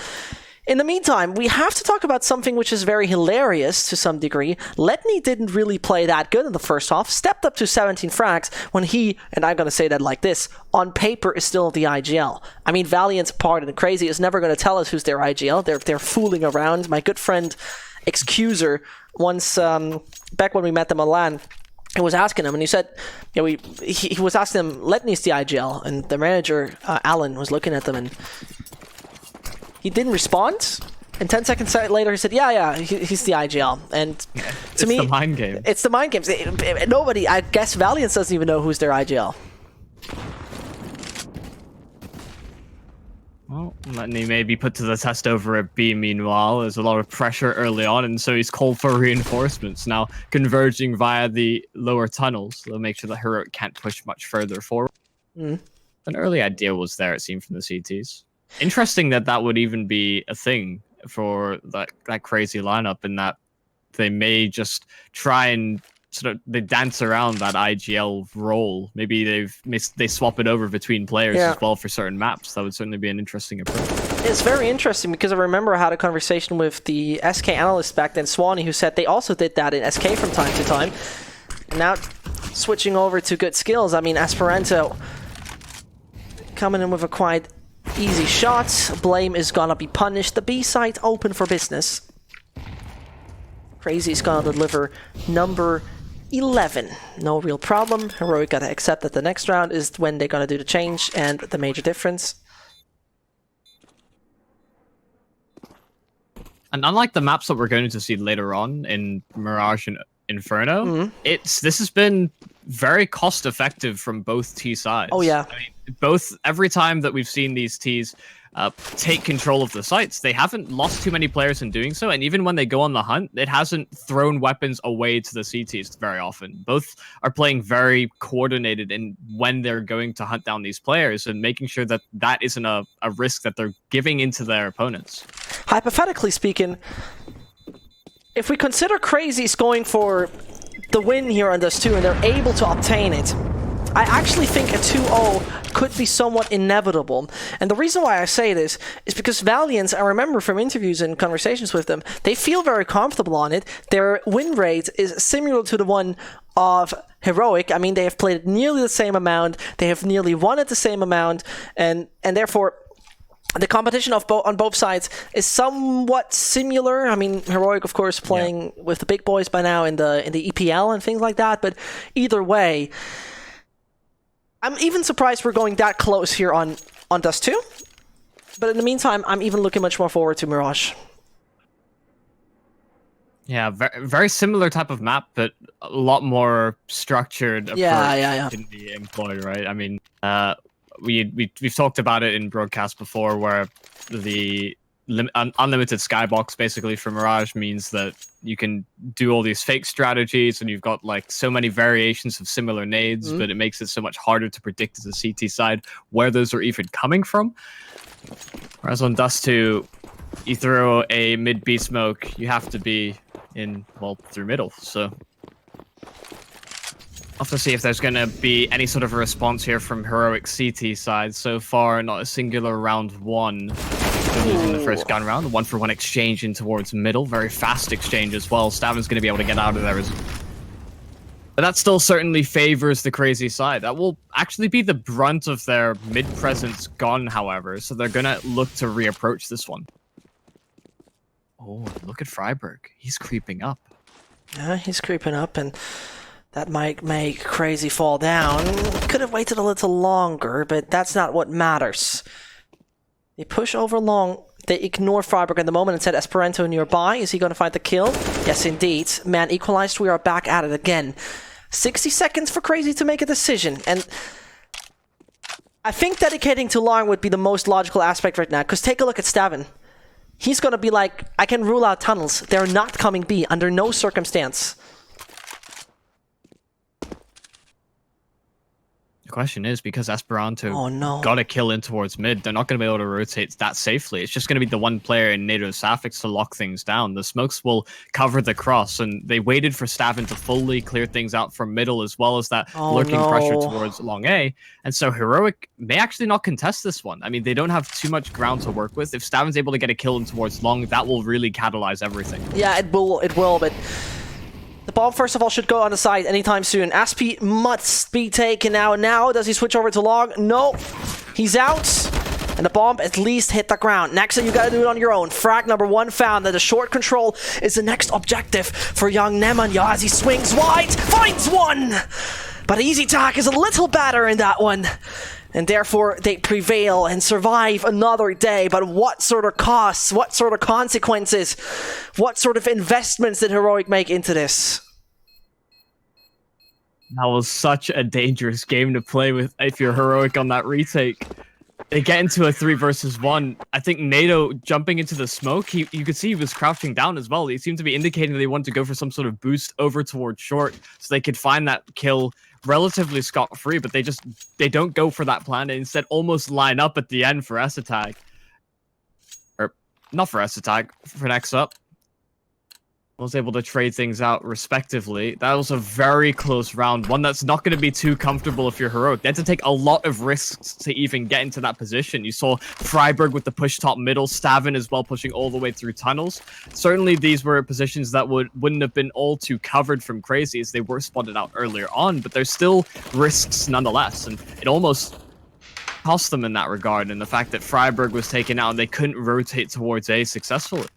In the meantime, we have to talk about something which is very hilarious to some degree. Letney didn't really play that good in the first half, stepped up to 17 frags when he, and I'm going to say that like this, on paper is still the IGL. I mean, Valiant's part and CR4ZY is never going to tell us who's their IGL. They're fooling around. My good friend Excuser, once back when we met them on LAN, I was asking him, and he said, you know, he was asking him, Letney's the IGL, and the manager, Alan, was looking at them, and he didn't respond. And 10 seconds later, he said, yeah, he's the IGL. And to me, it's the mind game. It's the mind games. Nobody, I guess Valiant doesn't even know who's their IGL. Well, Letney may be put to the test over at B, meanwhile. There's a lot of pressure early on, and so he's called for reinforcements. Now, converging via the lower tunnels, they'll make sure that Heroic can't push much further forward. An early idea was there, it seemed, from the CTs. Interesting that would even be a thing for that crazy lineup, in that they may just try and they dance around that IGL role. Maybe they swap it over between players as well for certain maps. That would certainly be an interesting approach. It's very interesting because I remember I had a conversation with the SK analyst back then, Swanee, who said they also did that in SK from time to time. And now switching over to good skills, I mean, Esperanto coming in with a quite easy shot. Blame is gonna be punished. The B site open for business. Crazy's gonna deliver number 11. No real problem. Heroic gotta accept that the next round is when they're gonna do the change and the major difference. And unlike the maps that we're going to see later on in Mirage and Inferno, this has been very cost effective from both T sides. Oh yeah. I mean, every time that we've seen these Ts take control of the sites, they haven't lost too many players in doing so, and even when they go on the hunt, it hasn't thrown weapons away to the CTs very often. Both are playing very coordinated in when they're going to hunt down these players and making sure that that isn't a risk that they're giving into their opponents. Hypothetically speaking, if we consider Crazy's going for the win here on this 2 and they're able to obtain it, I actually think a 2-0 could be somewhat inevitable. And the reason why I say this is because Valiant, I remember from interviews and conversations with them, they feel very comfortable on it. Their win rate is similar to the one of Heroic. I mean, they have played nearly the same amount, they have nearly won it the same amount, and therefore the competition on both sides is somewhat similar. I mean, Heroic, of course, playing with the big boys by now in the EPL and things like that, but either way, I'm even surprised we're going that close here on Dust 2. But in the meantime, I'm even looking much more forward to Mirage. Yeah, very similar type of map, but a lot more structured approach can be employed, right? I mean, we've talked about it in broadcast before, where the unlimited skybox basically for Mirage means that you can do all these fake strategies, and you've got like so many variations of similar nades, but it makes it so much harder to predict as a CT side where those are even coming from. Whereas on Dust 2, you throw a mid B smoke, you have to be in, well, through middle, so I'll have to see if there's going to be any sort of a response here from Heroic CT side. So far, not a singular round one. Losing the first gun round. The 1-for-1 exchange in towards middle. Very fast exchange as well. Stavin's going to be able to get out of there. But that still certainly favors the Crazy side. That will actually be the brunt of their mid-presence gone, however. So they're going to look to reapproach this one. Oh, look at Freiburg. He's creeping up. Yeah, he's creeping up, and that might make Crazy fall down. Could have waited a little longer, but that's not what matters. They push over long. They ignore Freiburg at the moment and said Esperanto nearby. Is he going to find the kill? Yes, indeed. Man equalized. We are back at it again. 60 seconds for Crazy to make a decision. And I think dedicating to long would be the most logical aspect right now. Because take a look at Stavin. He's going to be like, I can rule out tunnels. They're not coming B under no circumstance. Question is, because Esperanto got a kill in towards mid, they're not going to be able to rotate that safely. It's just going to be the one player in NATO Safix to lock things down. The smokes will cover the cross, and they waited for Stavin to fully clear things out from middle, as well as that lurking pressure towards long A. And so Heroic may actually not contest this one. I mean, they don't have too much ground to work with. If Stavin's able to get a kill in towards long, that will really catalyze everything. Yeah, it will, but the bomb, first of all, should go on the side anytime soon. Aspi must be taken out now. Does he switch over to long? No. He's out. And the bomb at least hit the ground. Next, you gotta do it on your own. Frag number 1 found. That the short control is the next objective for young Nemanja as he swings wide. Finds one! But Easy Tack is a little better in that one. And therefore, they prevail and survive another day. But what sort of costs? What sort of consequences? What sort of investments did Heroic make into this? That was such a dangerous game to play with if you're Heroic on that retake. They get into a 3 versus 1. I think NATO jumping into the smoke, you could see he was crouching down as well. He seemed to be indicating that they wanted to go for some sort of boost over towards short so they could find that kill relatively scot-free, but they don't go for that plan and instead almost line up at the end for S-Attack. Not for S-Attack, for next up. Was able to trade things out respectively. That was a very close round, one that's not going to be too comfortable if you're heroic. They had to take a lot of risks to even get into that position. You saw Freiburg with the push top middle, Stavin as well pushing all the way through tunnels. Certainly these were positions that wouldn't have been all too covered from Crazy as they were spotted out earlier on, but there's still risks nonetheless, and it almost cost them in that regard, and the fact that Freiburg was taken out and they couldn't rotate towards A successfully.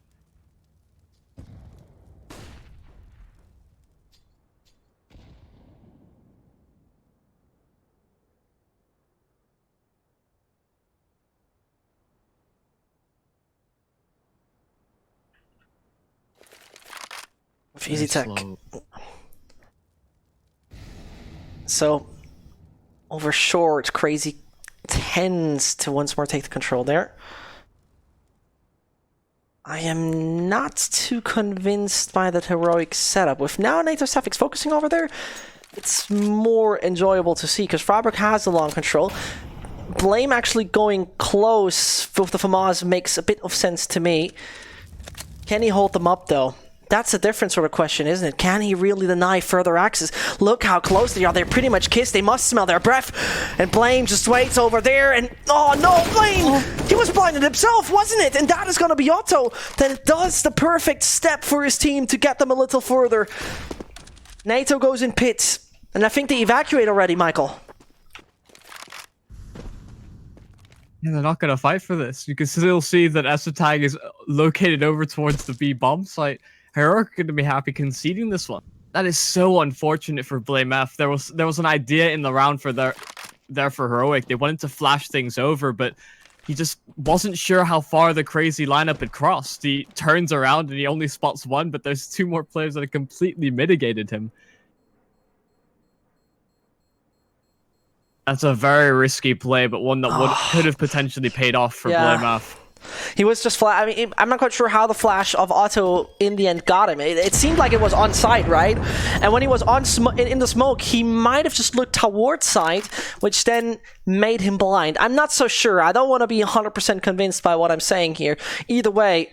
Easy tech. So over short, Crazy tends to once more take the control there. I am not too convinced by that heroic setup. With now NATO Suffix focusing over there, it's more enjoyable to see because Freiburg has the long control. Blame actually going close with the FAMAS makes a bit of sense to me. Can he hold them up though? That's a different sort of question, isn't it? Can he really deny further access? Look how close they are. They're pretty much kissed. They must smell their breath. And Blame just waits over there. And oh no, Blame! He was blinded himself, wasn't it? And that is going to be Otto. Then does the perfect step for his team to get them a little further. NATO goes in pits. And I think they evacuate already, Michael. Yeah, they're not going to fight for this. You can still see that S-Attack is located over towards the B bomb site. Heroic are going to be happy conceding this one. That is so unfortunate for Blame F. There was an idea in the round for there for Heroic. They wanted to flash things over, but he just wasn't sure how far the Crazy lineup had crossed. He turns around and he only spots one, but there's two more players that have completely mitigated him. That's a very risky play, but one that could have potentially paid off for Blame F. He was just flat. I mean, I'm not quite sure how the flash of Otto in the end got him. It seemed like it was on site, right? And when he was on in the smoke, he might have just looked towards site, which then made him blind. I'm not so sure. I don't want to be 100% convinced by what I'm saying here. Either way,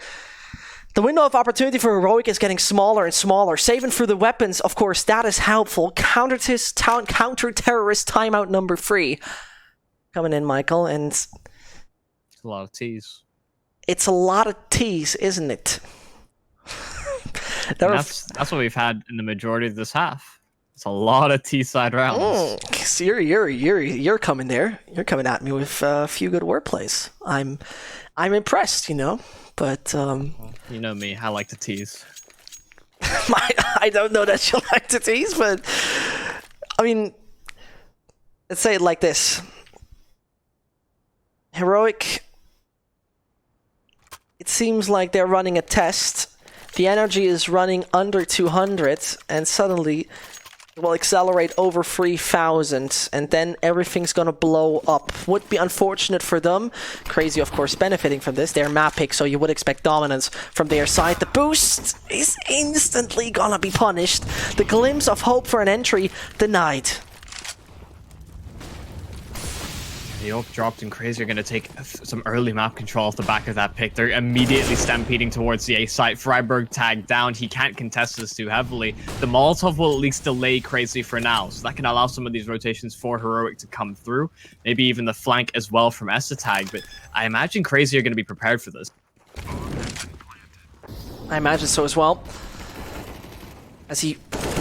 the window of opportunity for Heroic is getting smaller and smaller. Saving through the weapons, of course, that is helpful. Counter-terrorist timeout number 3. Coming in, Michael, and it's a lot of T's. It's a lot of T's, isn't it? That's what we've had in the majority of this half. It's a lot of T-side rounds. So you're coming there. You're coming at me with a few good wordplays. I'm impressed, you know. But you know me, I like to tease. I don't know that you like to tease, but I mean, let's say it like this: Heroic. It seems like they're running a test. The energy is running under 200, and suddenly it will accelerate over 3,000, and then everything's gonna blow up. Would be unfortunate for them. Crazy, of course, benefiting from this. They're map pick, so you would expect dominance from their side. The boost is instantly gonna be punished. The glimpse of hope for an entry denied. The York dropped and Crazy are going to take some early map control off the back of that pick. They're immediately stampeding towards the A site. Freiburg tagged down. He can't contest this too heavily. The Molotov will at least delay Crazy for now, so that can allow some of these rotations for Heroic to come through. Maybe even the flank as well from S-Attack, but I imagine Crazy are going to be prepared for this. I imagine so as well. As he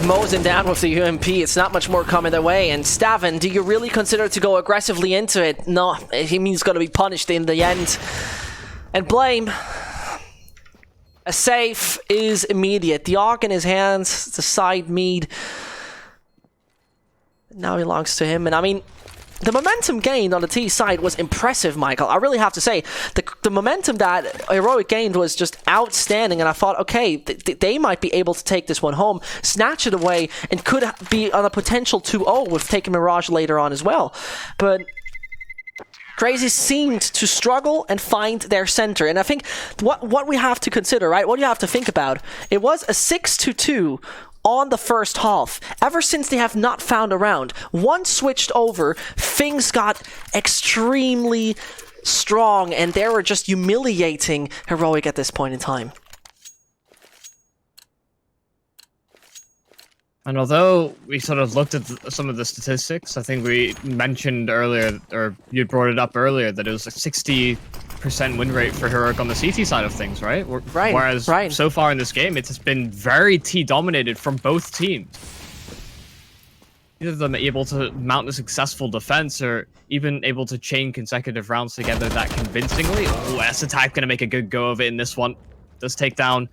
mows him down with the UMP, it's not much more coming their way. And Stavin, do you really consider to go aggressively into it? No, he means going to be punished in the end. And Blame, a save is immediate. The AUG in his hands, the side mead now belongs to him. And I mean, the momentum gained on the T side was impressive, Michael. I really have to say, the momentum that Heroic gained was just outstanding, and I thought, okay, they might be able to take this one home, snatch it away, and could be on a potential 2-0 with taking Mirage later on as well. But Crazy seemed to struggle and find their center, and I think what we have to consider, right, what you have to think about, it was a 6-2 on the first half. Ever since they have not found a round, once switched over, things got extremely strong, and they were just humiliating Heroic at this point in time. And although we sort of looked at some of the statistics, I think we mentioned earlier, or you brought it up earlier, that it was a 60% win rate for Heroic on the CT side of things, right? Right. Whereas so far in this game, it's been very T-dominated from both teams. Either of them able to mount a successful defense or even able to chain consecutive rounds together that convincingly. Oh, S-Attack going to make a good go of it in this one. Does take down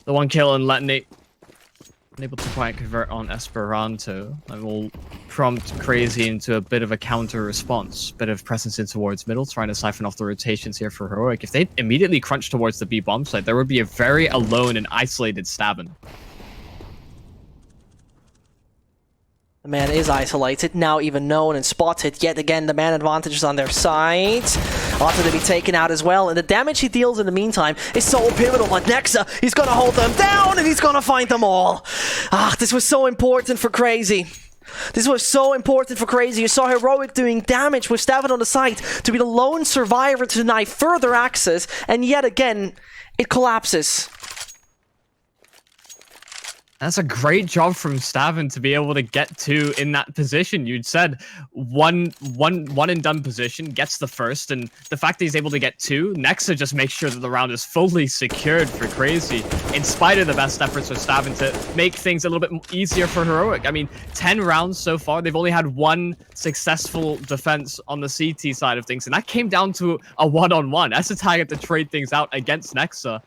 the one kill and Letonate. Unable to quite convert on Esperanto. And will prompt Crazy into a bit of a counter response. Bit of presence in towards middle, trying to siphon off the rotations here for Heroic. If they immediately crunch towards the B bomb site, there would be a very alone and isolated Stabin. The man is isolated, now even known and spotted. Yet again, the man advantage is on their side. Ought to be taken out as well, and the damage he deals in the meantime is so pivotal. Like Nexa, he's gonna hold them down, and he's gonna find them all. Ah, this was so important for Crazy. This was so important for Crazy. You saw Heroic doing damage with Stavin on the side to be the lone survivor to deny further access, and yet again, it collapses. That's a great job from Stavin to be able to get to in that position. You'd said one and done position, gets the first, and the fact that he's able to get two, Nexa just makes sure that the round is fully secured for Crazy, in spite of the best efforts of Stavin to make things a little bit easier for Heroic. I mean, 10 rounds so far, they've only had one successful defense on the CT side of things, and that came down to a one-on-one. S-Attack had to trade things out against Nexa.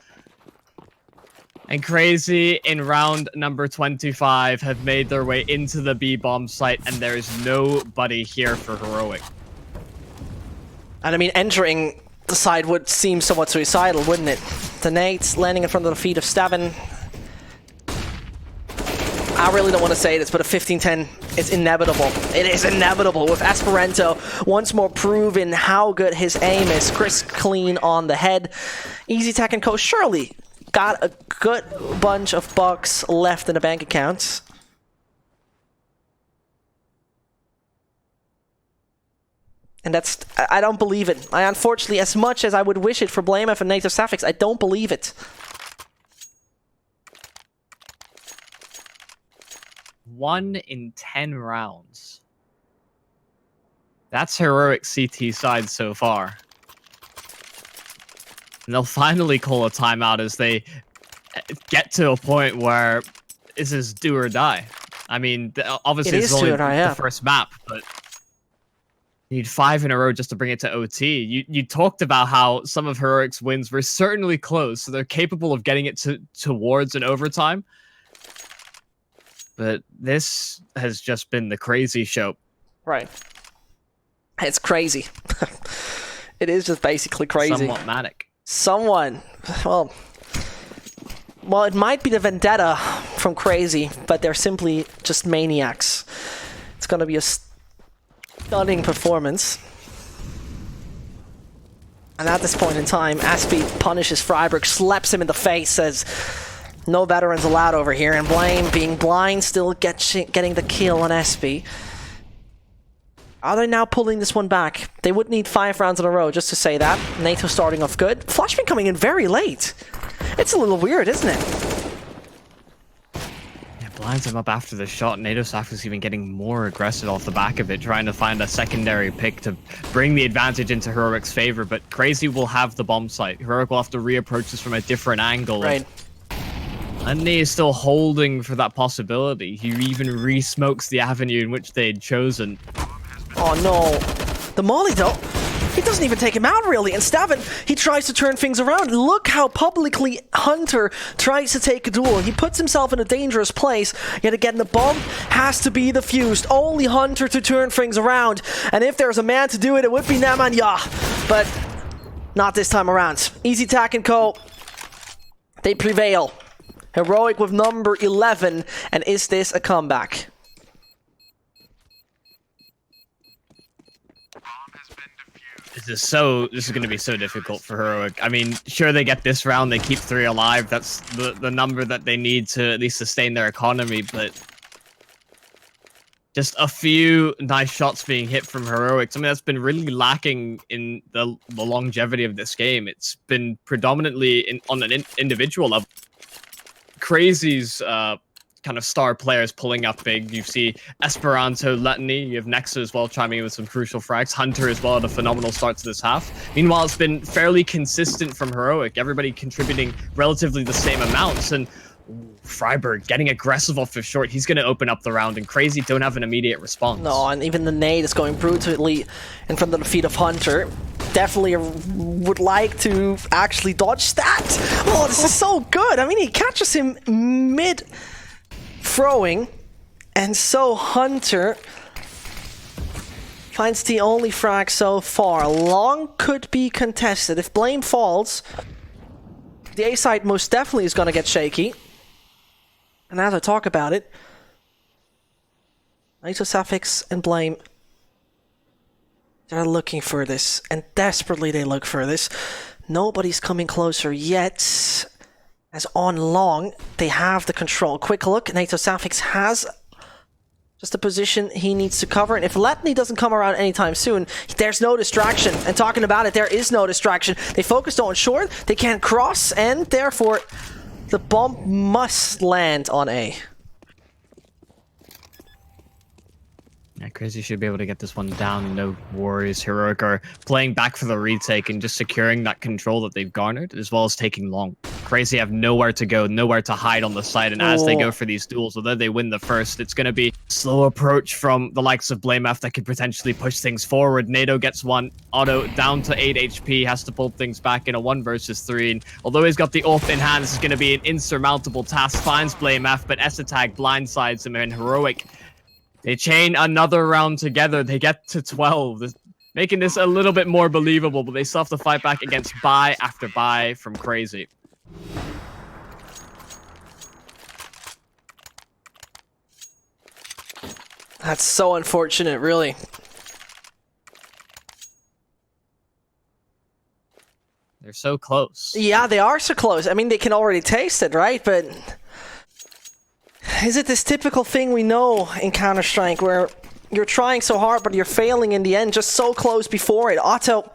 And Crazy in round number 25 have made their way into the B-bomb site, and there is nobody here for Heroic. And I mean, entering the side would seem somewhat suicidal, wouldn't it? The nades landing in front of the feet of Stavin. I really don't want to say this, but a 15-10 is inevitable. It is inevitable with Esperanto once more proving how good his aim is. Crisp clean on the head. Easy Tech and Co. surely got a good bunch of bucks left in the bank accounts. And that's, I don't believe it. I unfortunately, as much as I would wish it for Blamef and Native Sapphics, I don't believe it. 1 in 10 rounds. That's Heroic CT side so far. And they'll finally call a timeout as they get to a point where this is do or die. I mean, obviously it's only the first map, but you need 5 in a row just to bring it to OT. You talked about how some of Heroic's wins were certainly close, so they're capable of getting it towards an overtime. But this has just been the Crazy show. Right. It's crazy. It is just basically crazy. Somewhat manic. Well, it might be the vendetta from Crazy, but they're simply just maniacs. It's gonna be a stunning performance. And at this point in time, Aspie punishes Freiburg, slaps him in the face, says, no veterans allowed over here, and Blame, being blind, still getting the kill on Aspie. Are they now pulling this one back? They would need 5 rounds in a row, just to say that. NATO starting off good. Flashman coming in very late. It's a little weird, isn't it? Yeah, blinds him up after the shot. NATO Saf is even getting more aggressive off the back of it, trying to find a secondary pick to bring the advantage into Heroic's favor, but Crazy will have the bomb site. Heroic will have to reapproach this from a different angle. Right. And he is still holding for that possibility. He even re-smokes the avenue in which they had chosen. Oh no. The Molly though, he doesn't even take him out really, and Stavin, he tries to turn things around. Look how publicly Hunter tries to take a duel. He puts himself in a dangerous place, yet again the bomb has to be defused. Only Hunter to turn things around, and if there's a man to do it, it would be Nemanja, but not this time around. Easy Tack and Co, they prevail. Heroic with number 11, and is this a comeback? This is going to be so difficult for Heroic. I mean, sure, they get this round, they keep 3 alive. That's the number that they need to at least sustain their economy, but just a few nice shots being hit from Heroics. I mean, that's been really lacking in the longevity of this game. It's been predominantly on an individual level. CR4ZY's kind of star players pulling up big. You see Esperanto, Letany, you have Nexa as well chiming in with some crucial frags. Hunter as well at a phenomenal start to this half. Meanwhile, it's been fairly consistent from Heroic. Everybody contributing relatively the same amounts. And Freiburg getting aggressive off of short. He's going to open up the round, and CR4ZY don't have an immediate response. No, and even the nade is going brutally in front of the feet of Hunter. Definitely would like to actually dodge that. Oh, this is so good. I mean, he catches him mid throwing, and so Hunter finds the only frag so far. Long could be contested. If Blame falls, the A side most definitely is going to get shaky. And as I talk about it, NATO Suffix and Blame, they're looking for this, and desperately they look for this. Nobody's coming closer yet. As on long, they have the control. Quick look, NATO Suffix has just a position he needs to cover. And if Letany doesn't come around anytime soon, there's no distraction. And talking about it, there is no distraction. They focused on short, they can't cross, and therefore the bomb must land on A. Yeah, CR4ZY should be able to get this one down. No worries. Heroic are playing back for the retake and just securing that control that they've garnered, as well as taking long. CR4ZY have nowhere to go, nowhere to hide on the side, and as they go for these duels, although they win the first, it's going to be slow approach from the likes of BlameF that could potentially push things forward. NATO gets one. Otto down to 8 HP, has to pull things back in a 1 versus 3, and although he's got the AWP in hand, this is going to be an insurmountable task. Finds BlameF, but S-Attack blindsides him, and Heroic, they chain another round together. They get to 12, making this a little bit more believable, but they still have to fight back against buy after buy from CR4ZY. That's so unfortunate, really. They're so close. Yeah, they are so close. I mean, they can already taste it, right? But is it this typical thing we know in Counter-Strike where you're trying so hard but you're failing in the end, just so close before it? Otto,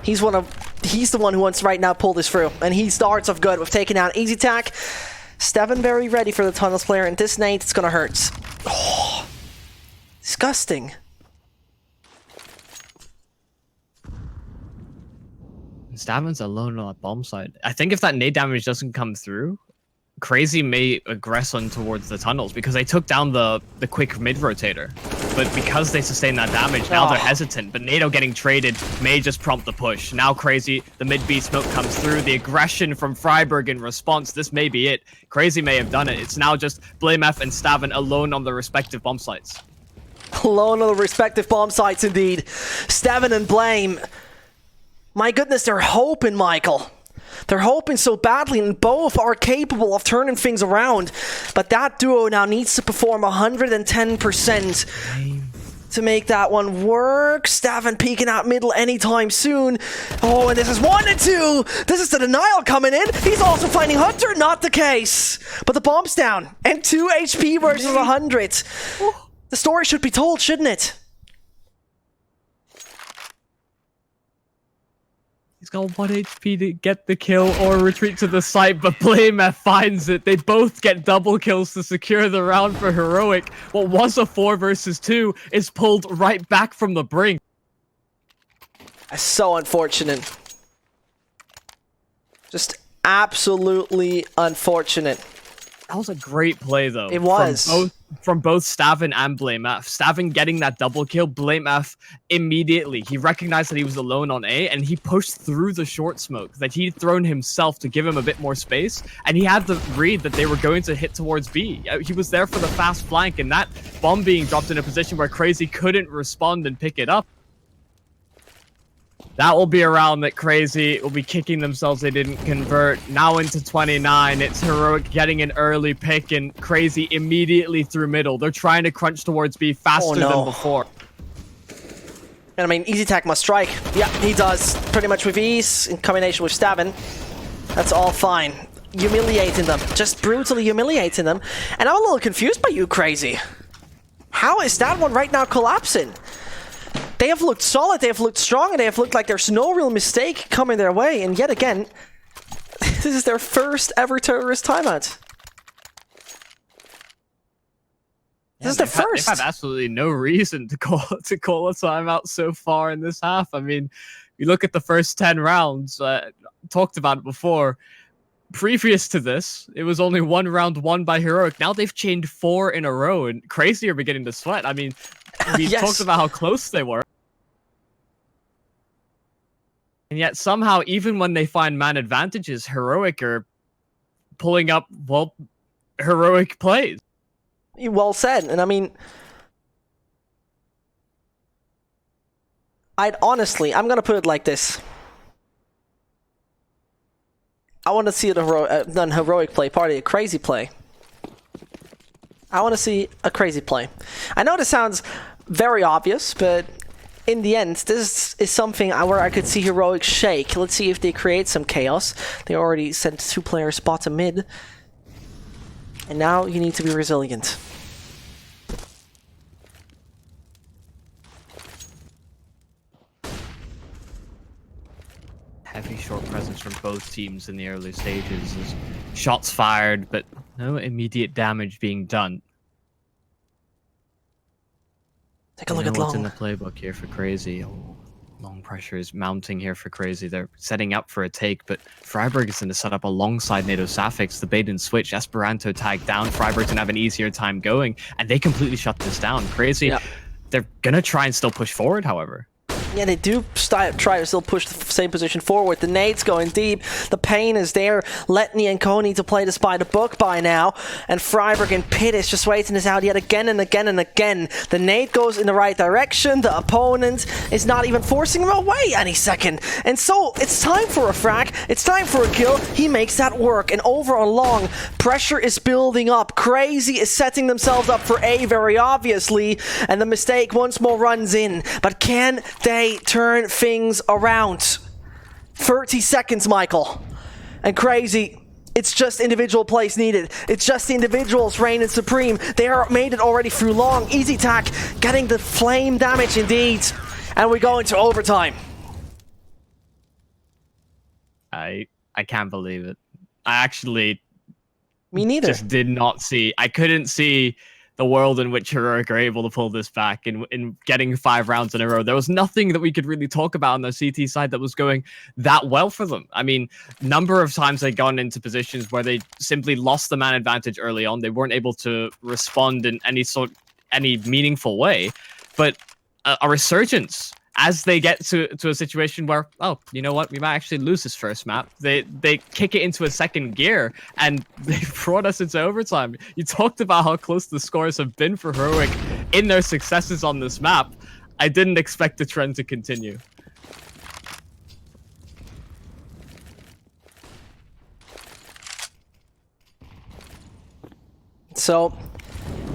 he's the one who wants to right now pull this through, and he starts off good with taking out Easy Tack. Steven very ready for the Tunnels player, and this nade, it's gonna hurt. Oh, disgusting. Steven's alone on that bomb side. I think if that nade damage doesn't come through, CR4ZY may aggress on towards the tunnels because they took down the quick mid rotator. But because they sustained that damage, now they're hesitant. But NATO getting traded may just prompt the push. Now CR4ZY, the mid B smoke comes through. The aggression from Freiburg in response, this may be it. CR4ZY may have done it. It's now just BlameF and Steven alone on the respective bomb sites. Alone on the respective bomb sites, indeed. Steven and Blame. My goodness, they're hoping, Michael. They're hoping so badly, and both are capable of turning things around. But that duo now needs to perform 110% to make that one work. Steven peeking out middle anytime soon. Oh, and this is 1 and 2. This is the denial coming in. He's also finding Hunter. Not the case. But the bomb's down. And 2 HP versus 100. The story should be told, shouldn't it? He's got 1 HP to get the kill or retreat to the site, but BlameF finds it. They both get double kills to secure the round for Heroic. What was a 4 versus 2 is pulled right back from the brink. That's so unfortunate. Just absolutely unfortunate. That was a great play, though. It was. From both Steven and BlameF. Steven getting that double kill, BlameF immediately. He recognized that he was alone on A, and he pushed through the short smoke that he'd thrown himself to give him a bit more space, and he had the read that they were going to hit towards B. He was there for the fast flank, and that bomb being dropped in a position where CR4ZY couldn't respond and pick it up. That will be a round that CR4ZY will be kicking themselves they didn't convert. Now into 29, it's Heroic getting an early pick, and CR4ZY immediately through middle. They're trying to crunch towards B faster than before. And I mean, Easy Tack must strike. Yeah, he does. Pretty much with ease, in combination with Steven. That's all fine. Humiliating them. Just brutally humiliating them. And I'm a little confused by you, CR4ZY. How is that one right now collapsing? They have looked solid, they have looked strong, and they have looked like there's no real mistake coming their way. And yet again, this is their first ever terrorist timeout. This is the first. They've had absolutely no reason to call a timeout so far in this half. I mean, you look at the first 10 rounds, talked about it before. Previous to this, it was only one round won by Heroic. Now they've chained 4 in a row, and Crazy are beginning to sweat. I mean, we talked about how close they were. And yet somehow, even when they find man advantages, Heroic are pulling up, well, heroic plays. Well said. And I mean, I'm going to put it like this. I want to see an heroic play, a crazy play. I want to see a crazy play. I know this sounds very obvious, but in the end, this is something where I could see Heroic shake. Let's see if they create some chaos. They already sent 2 players bottom mid. And now you need to be resilient. Heavy short presence from both teams in the early stages. There's shots fired, but no immediate damage being done. Take a look at Long. What's in the playbook here for Crazy? Oh, long pressure is mounting here for Crazy. They're setting up for a take, but Freiburg is going to set up alongside NATO Safix. The bait and switch, Esperanto tagged down. Freiburg's going to have an easier time going, and they completely shut this down. Crazy, they're going to try and still push forward, however. Yeah, they do try to still push the same position forward. The nade's going deep. The pain is there. Letney and Co need to play this by the book by now. And Freiburg and Pitt is just waiting this out yet again and again and again. The nade goes in the right direction. The opponent is not even forcing him away any second. And so it's time for a frag. It's time for a kill. He makes that work. And over on Long, pressure is building up. Crazy is setting themselves up for A very obviously. And the mistake once more runs in. But can they turn things around? 30 seconds, Michael. And Crazy, it's just individual plays needed. It's just the individuals reigning supreme. They are made it already through Long. Easy tack, getting the flame damage indeed. And we go into overtime. I can't believe it. I actually Me neither. Just did not see. I couldn't see the world in which Heroic are able to pull this back in getting 5 rounds in a row. There was nothing that we could really talk about on the CT side that was going that well for them. I mean, number of times they'd gone into positions where they simply lost the man advantage early on. They weren't able to respond in any meaningful way. But a resurgence as they get to a situation where, oh, you know what, we might actually lose this first map. They kick it into a second gear, and they brought us into overtime. You talked about how close the scores have been for Heroic in their successes on this map. I didn't expect the trend to continue. So,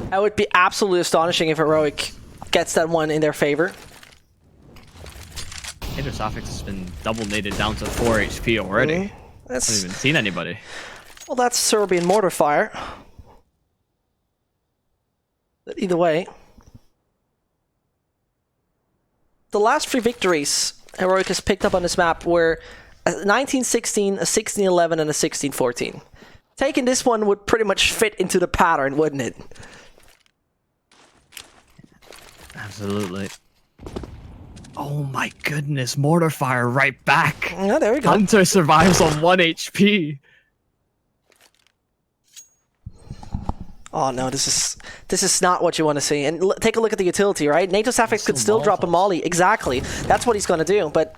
that would be absolutely astonishing if Heroic gets that one in their favor. Safix has been double naded down to 4 HP already. I haven't even seen anybody. Well, that's Serbian mortar fire. But either way, the last 3 victories Heroic has picked up on this map were a 19-16, a 16-11, and a 16-14. Taking this one would pretty much fit into the pattern, wouldn't it? Absolutely. Oh my goodness, mortar fire right back. Oh, there we go. Hunter survives on 1 HP. Oh no, this is not what you want to see. And take a look at the utility, right? NATO Safix could still drop a molly. Exactly. That's what he's going to do. But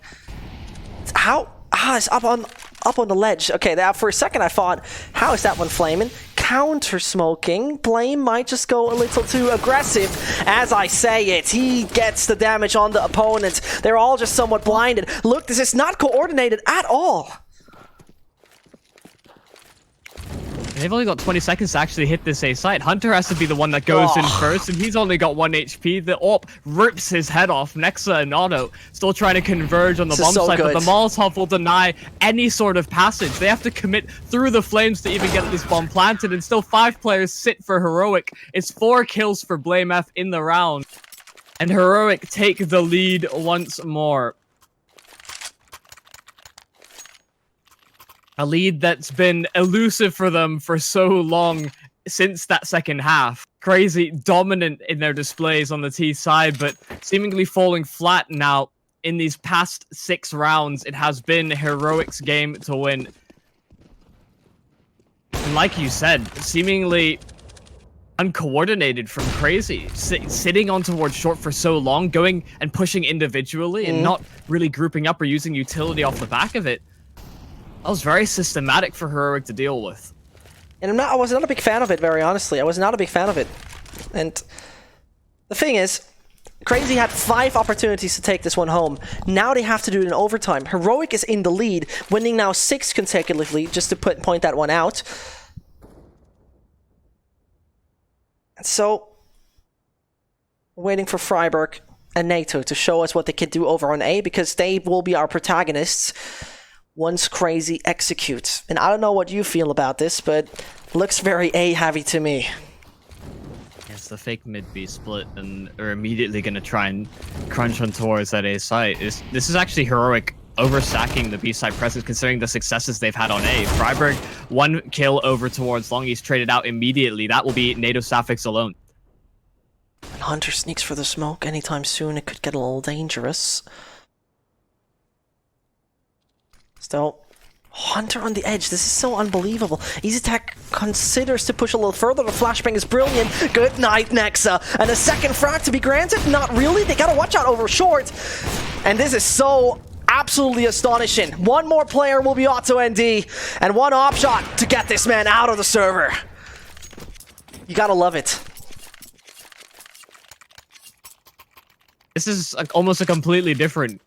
how? It's up on the ledge. Okay, now for a second I thought, how is that one flaming? Counter smoking. Blame might just go a little too aggressive. As I say it, he gets the damage on the opponent. They're all just somewhat blinded. Look, this is not coordinated at all. They've only got 20 seconds to actually hit this A site. Hunter has to be the one that goes in first, and he's only got 1 HP. The AWP rips his head off. Nexa and Otto still trying to converge on the bomb site, but the Molotov will deny any sort of passage. They have to commit through the flames to even get this bomb planted, and still 5 players sit for Heroic. It's 4 kills for BlameF in the round, and Heroic take the lead once more. A lead that's been elusive for them for so long since that second half. Crazy dominant in their displays on the T side, but seemingly falling flat now in these past 6 rounds. It has been Heroic's game to win. And like you said, seemingly uncoordinated from Crazy, sitting on towards short for so long, going and pushing individually and not really grouping up or using utility off the back of it. That was very systematic for Heroic to deal with. And I was not a big fan of it, very honestly. I was not a big fan of it. And the thing is, Crazy had 5 opportunities to take this one home. Now they have to do it in overtime. Heroic is in the lead, winning now 6 consecutively, just to point that one out. And so, waiting for Freiburg and NATO to show us what they can do over on A, because they will be our protagonists once Crazy executes. And I don't know what you feel about this, but looks very A-heavy to me. Yes, the fake mid-B split, and are immediately going to try and crunch on towards that A site. This is actually Heroic overstacking the B side presence, considering the successes they've had on A. Freiburg, 1 kill over towards Long. He's traded out immediately. That will be NATO Sapphics alone. And Hunter sneaks for the smoke anytime soon. It could get a little dangerous. Still, Hunter on the edge. This is so unbelievable. EasyTech considers to push a little further. The flashbang is brilliant. Good night, Nexa. And a second frag to be granted? Not really. They gotta watch out over short. And this is so absolutely astonishing. 1 more player will be auto ND, and 1 op shot to get this man out of the server. You gotta love it. This is almost a completely different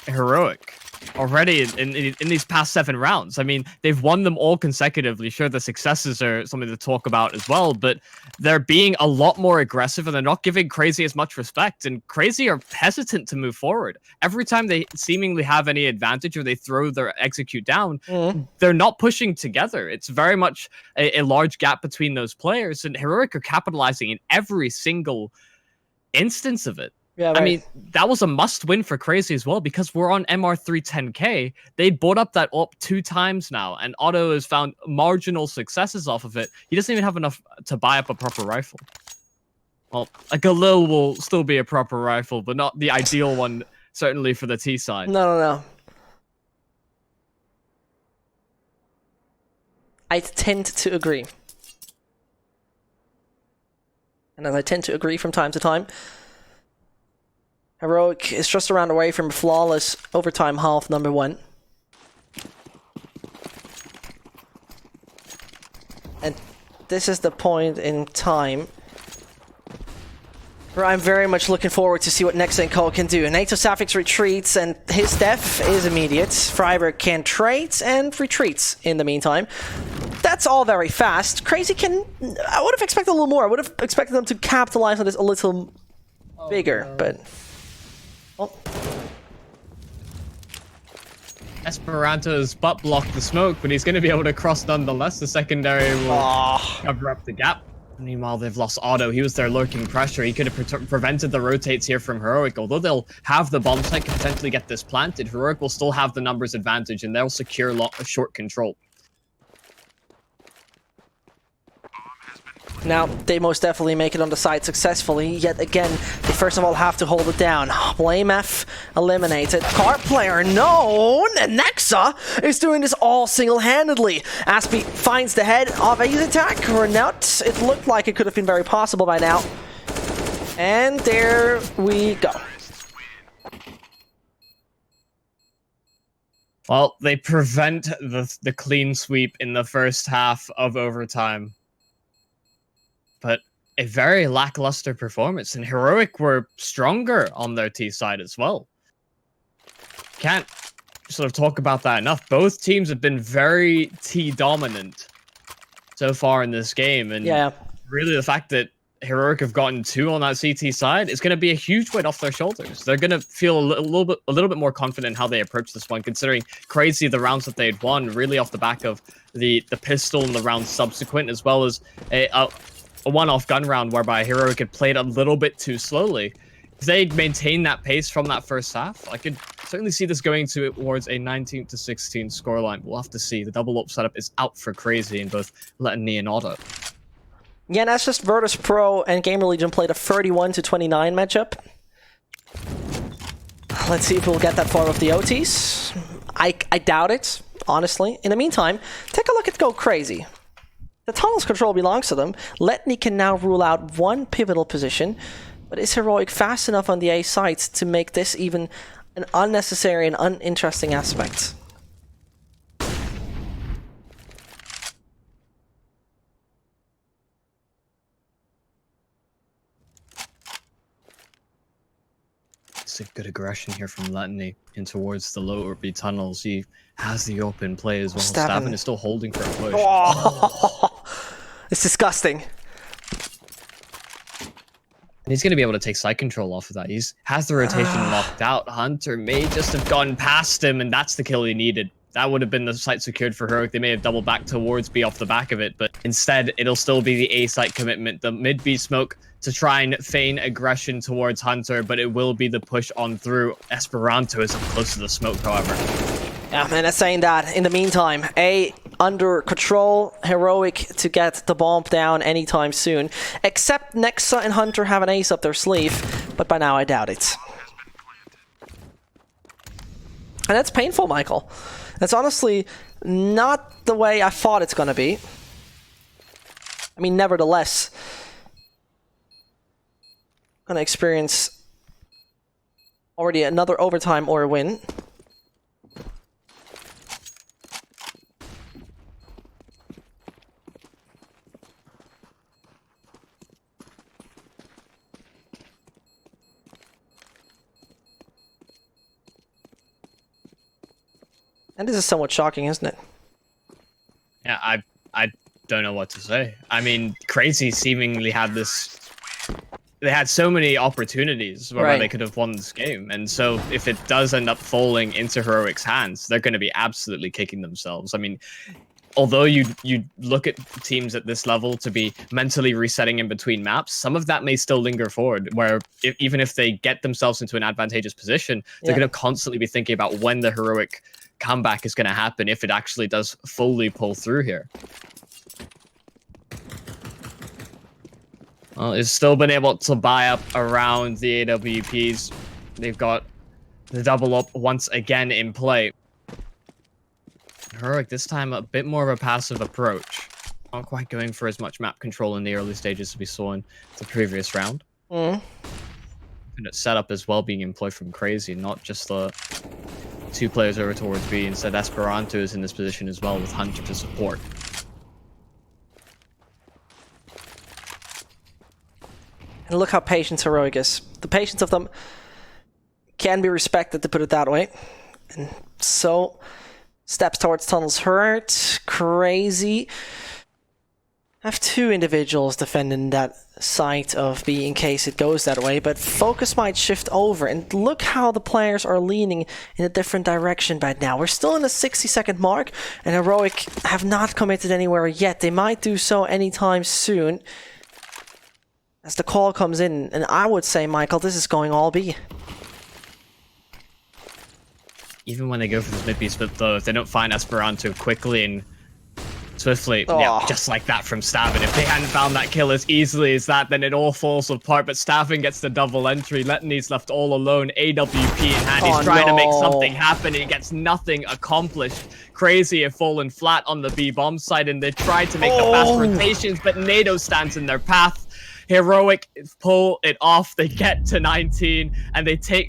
Heroic already in these past 7 rounds. I mean, they've won them all consecutively. Sure, the successes are something to talk about as well, but they're being a lot more aggressive, and they're not giving Crazy as much respect, and Crazy are hesitant to move forward. Every time they seemingly have any advantage or they throw their execute down, they're not pushing together. It's very much a large gap between those players, and Heroic are capitalizing in every single instance of it. Yeah, right. I mean, that was a must-win for Crazy as well, because we're on MR310K. They bought up that up 2 times now, and Otto has found marginal successes off of it. He doesn't even have enough to buy up a proper rifle. Well, a Galil will still be a proper rifle, but not the ideal one, certainly for the T side. No. I tend to agree. And as I tend to agree from time to time, Heroic is just around away from flawless overtime half number 1. And this is the point in time where I'm very much looking forward to see what Nexa and Co can do. NATO Sapphics retreats, and his death is immediate. Freiburg can trade and retreats in the meantime. That's all very fast. Crazy can... I would have expected a little more. I would have expected them to capitalize on this a little bigger, but... Oh. Esperanto's butt blocked the smoke, but he's going to be able to cross nonetheless. The secondary will cover up the gap. Meanwhile, they've lost Otto. He was their lurking pressure. He could have prevented the rotates here from Heroic. Although they'll have the bomb site, can potentially get this planted, Heroic will still have the numbers advantage, and they'll secure short control. Now, they most definitely make it on the side successfully. Yet again, they first of all have to hold it down. BlameF eliminated. Card player known, and Nexa is doing this all single-handedly. Aspie finds the head of EasyTech, or not. It looked like it could have been very possible by now. And there we go. Well, they prevent the clean sweep in the first half of overtime. But a very lackluster performance, and Heroic were stronger on their T side as well. Can't sort of talk about that enough. Both teams have been very T dominant so far in this game. And really the fact that Heroic have gotten 2 on that CT side is going to be a huge weight off their shoulders. They're going to feel a little bit more confident in how they approach this one, considering crazy the rounds that they'd won, really off the back of the pistol and the round subsequent, as well as a one-off gun round whereby Heroic had played a little bit too slowly. If they'd maintained that pace from that first half, I could certainly see this going towards a 19-16 scoreline. We'll have to see. The double up setup is out for crazy in both Letany and Otto. Yeah, and that's just virtus.pro and Gamer Legion played a 31-29 matchup. Let's see if we'll get that far with the OTs. I doubt it, honestly. In the meantime, take a look at Go Crazy. The tunnel's control belongs to them. Letany can now rule out one pivotal position, but is Heroic fast enough on the A site to make this even an unnecessary and uninteresting aspect? A good aggression here from Letany in towards the lower B tunnels. He has the open play as well. Stavin is still holding for a push. Oh. It's disgusting. And he's going to be able to take side control off of that. He has the rotation locked out. Hunter may just have gone past him, and that's the kill he needed. That would have been the site secured for Heroic. They may have doubled back towards B off the back of it, but instead, it'll still be the A site commitment. The mid B smoke to try and feign aggression towards Hunter, but it will be the push on through. Esperanto is up close to the smoke, however. Yeah, man, that's saying that. In the meantime, A under control, Heroic to get the bomb down anytime soon. Except Nexa and Hunter have an ace up their sleeve, but by now I doubt it. And that's painful, Michael. That's honestly not the way I thought it's gonna be. I mean, nevertheless, gonna experience already another overtime or a win. And this is somewhat shocking, isn't it? Yeah, I don't know what to say. I mean, Crazy seemingly had this. They had so many opportunities where they could have won this game. And so if it does end up falling into Heroic's hands, they're going to be absolutely kicking themselves. I mean, although you look at teams at this level to be mentally resetting in between maps, some of that may still linger forward, where even if they get themselves into an advantageous position, they're going to constantly be thinking about when the Heroic comeback is going to happen, if it actually does fully pull through here. Well, it's still been able to buy up around the AWPs. They've got the double up once again in play. Heroic this time a bit more of a passive approach. Not quite going for as much map control in the early stages as we saw in the previous round. And its setup as well being employed from Crazy, not just the 2 players over towards B. Instead, Esperanto is in this position as well with Hunter to support. And look how patient Heroic is. The patience of them can be respected, to put it that way. And so, steps towards tunnels hurt. Crazy. I have 2 individuals defending that site of B in case it goes that way, but focus might shift over. And look how the players are leaning in a different direction right now. We're still in the 60-second mark, and Heroic have not committed anywhere yet. They might do so anytime soon as the call comes in. And I would say, Michael, this is going all B. Even when they go for this mid-B split, though, if they don't find Esperanto quickly and swiftly, yeah, just like that from Stavin. If they hadn't found that kill as easily as that, then it all falls apart. But Stavin gets the double entry. Letany's left all alone. AWP in hand. He's trying to make something happen. He gets nothing accomplished. Crazy have fallen flat on the B bomb side, and they tried to make the fast rotations, but NATO stands in their path. Heroic pull it off. They get to 19, and they take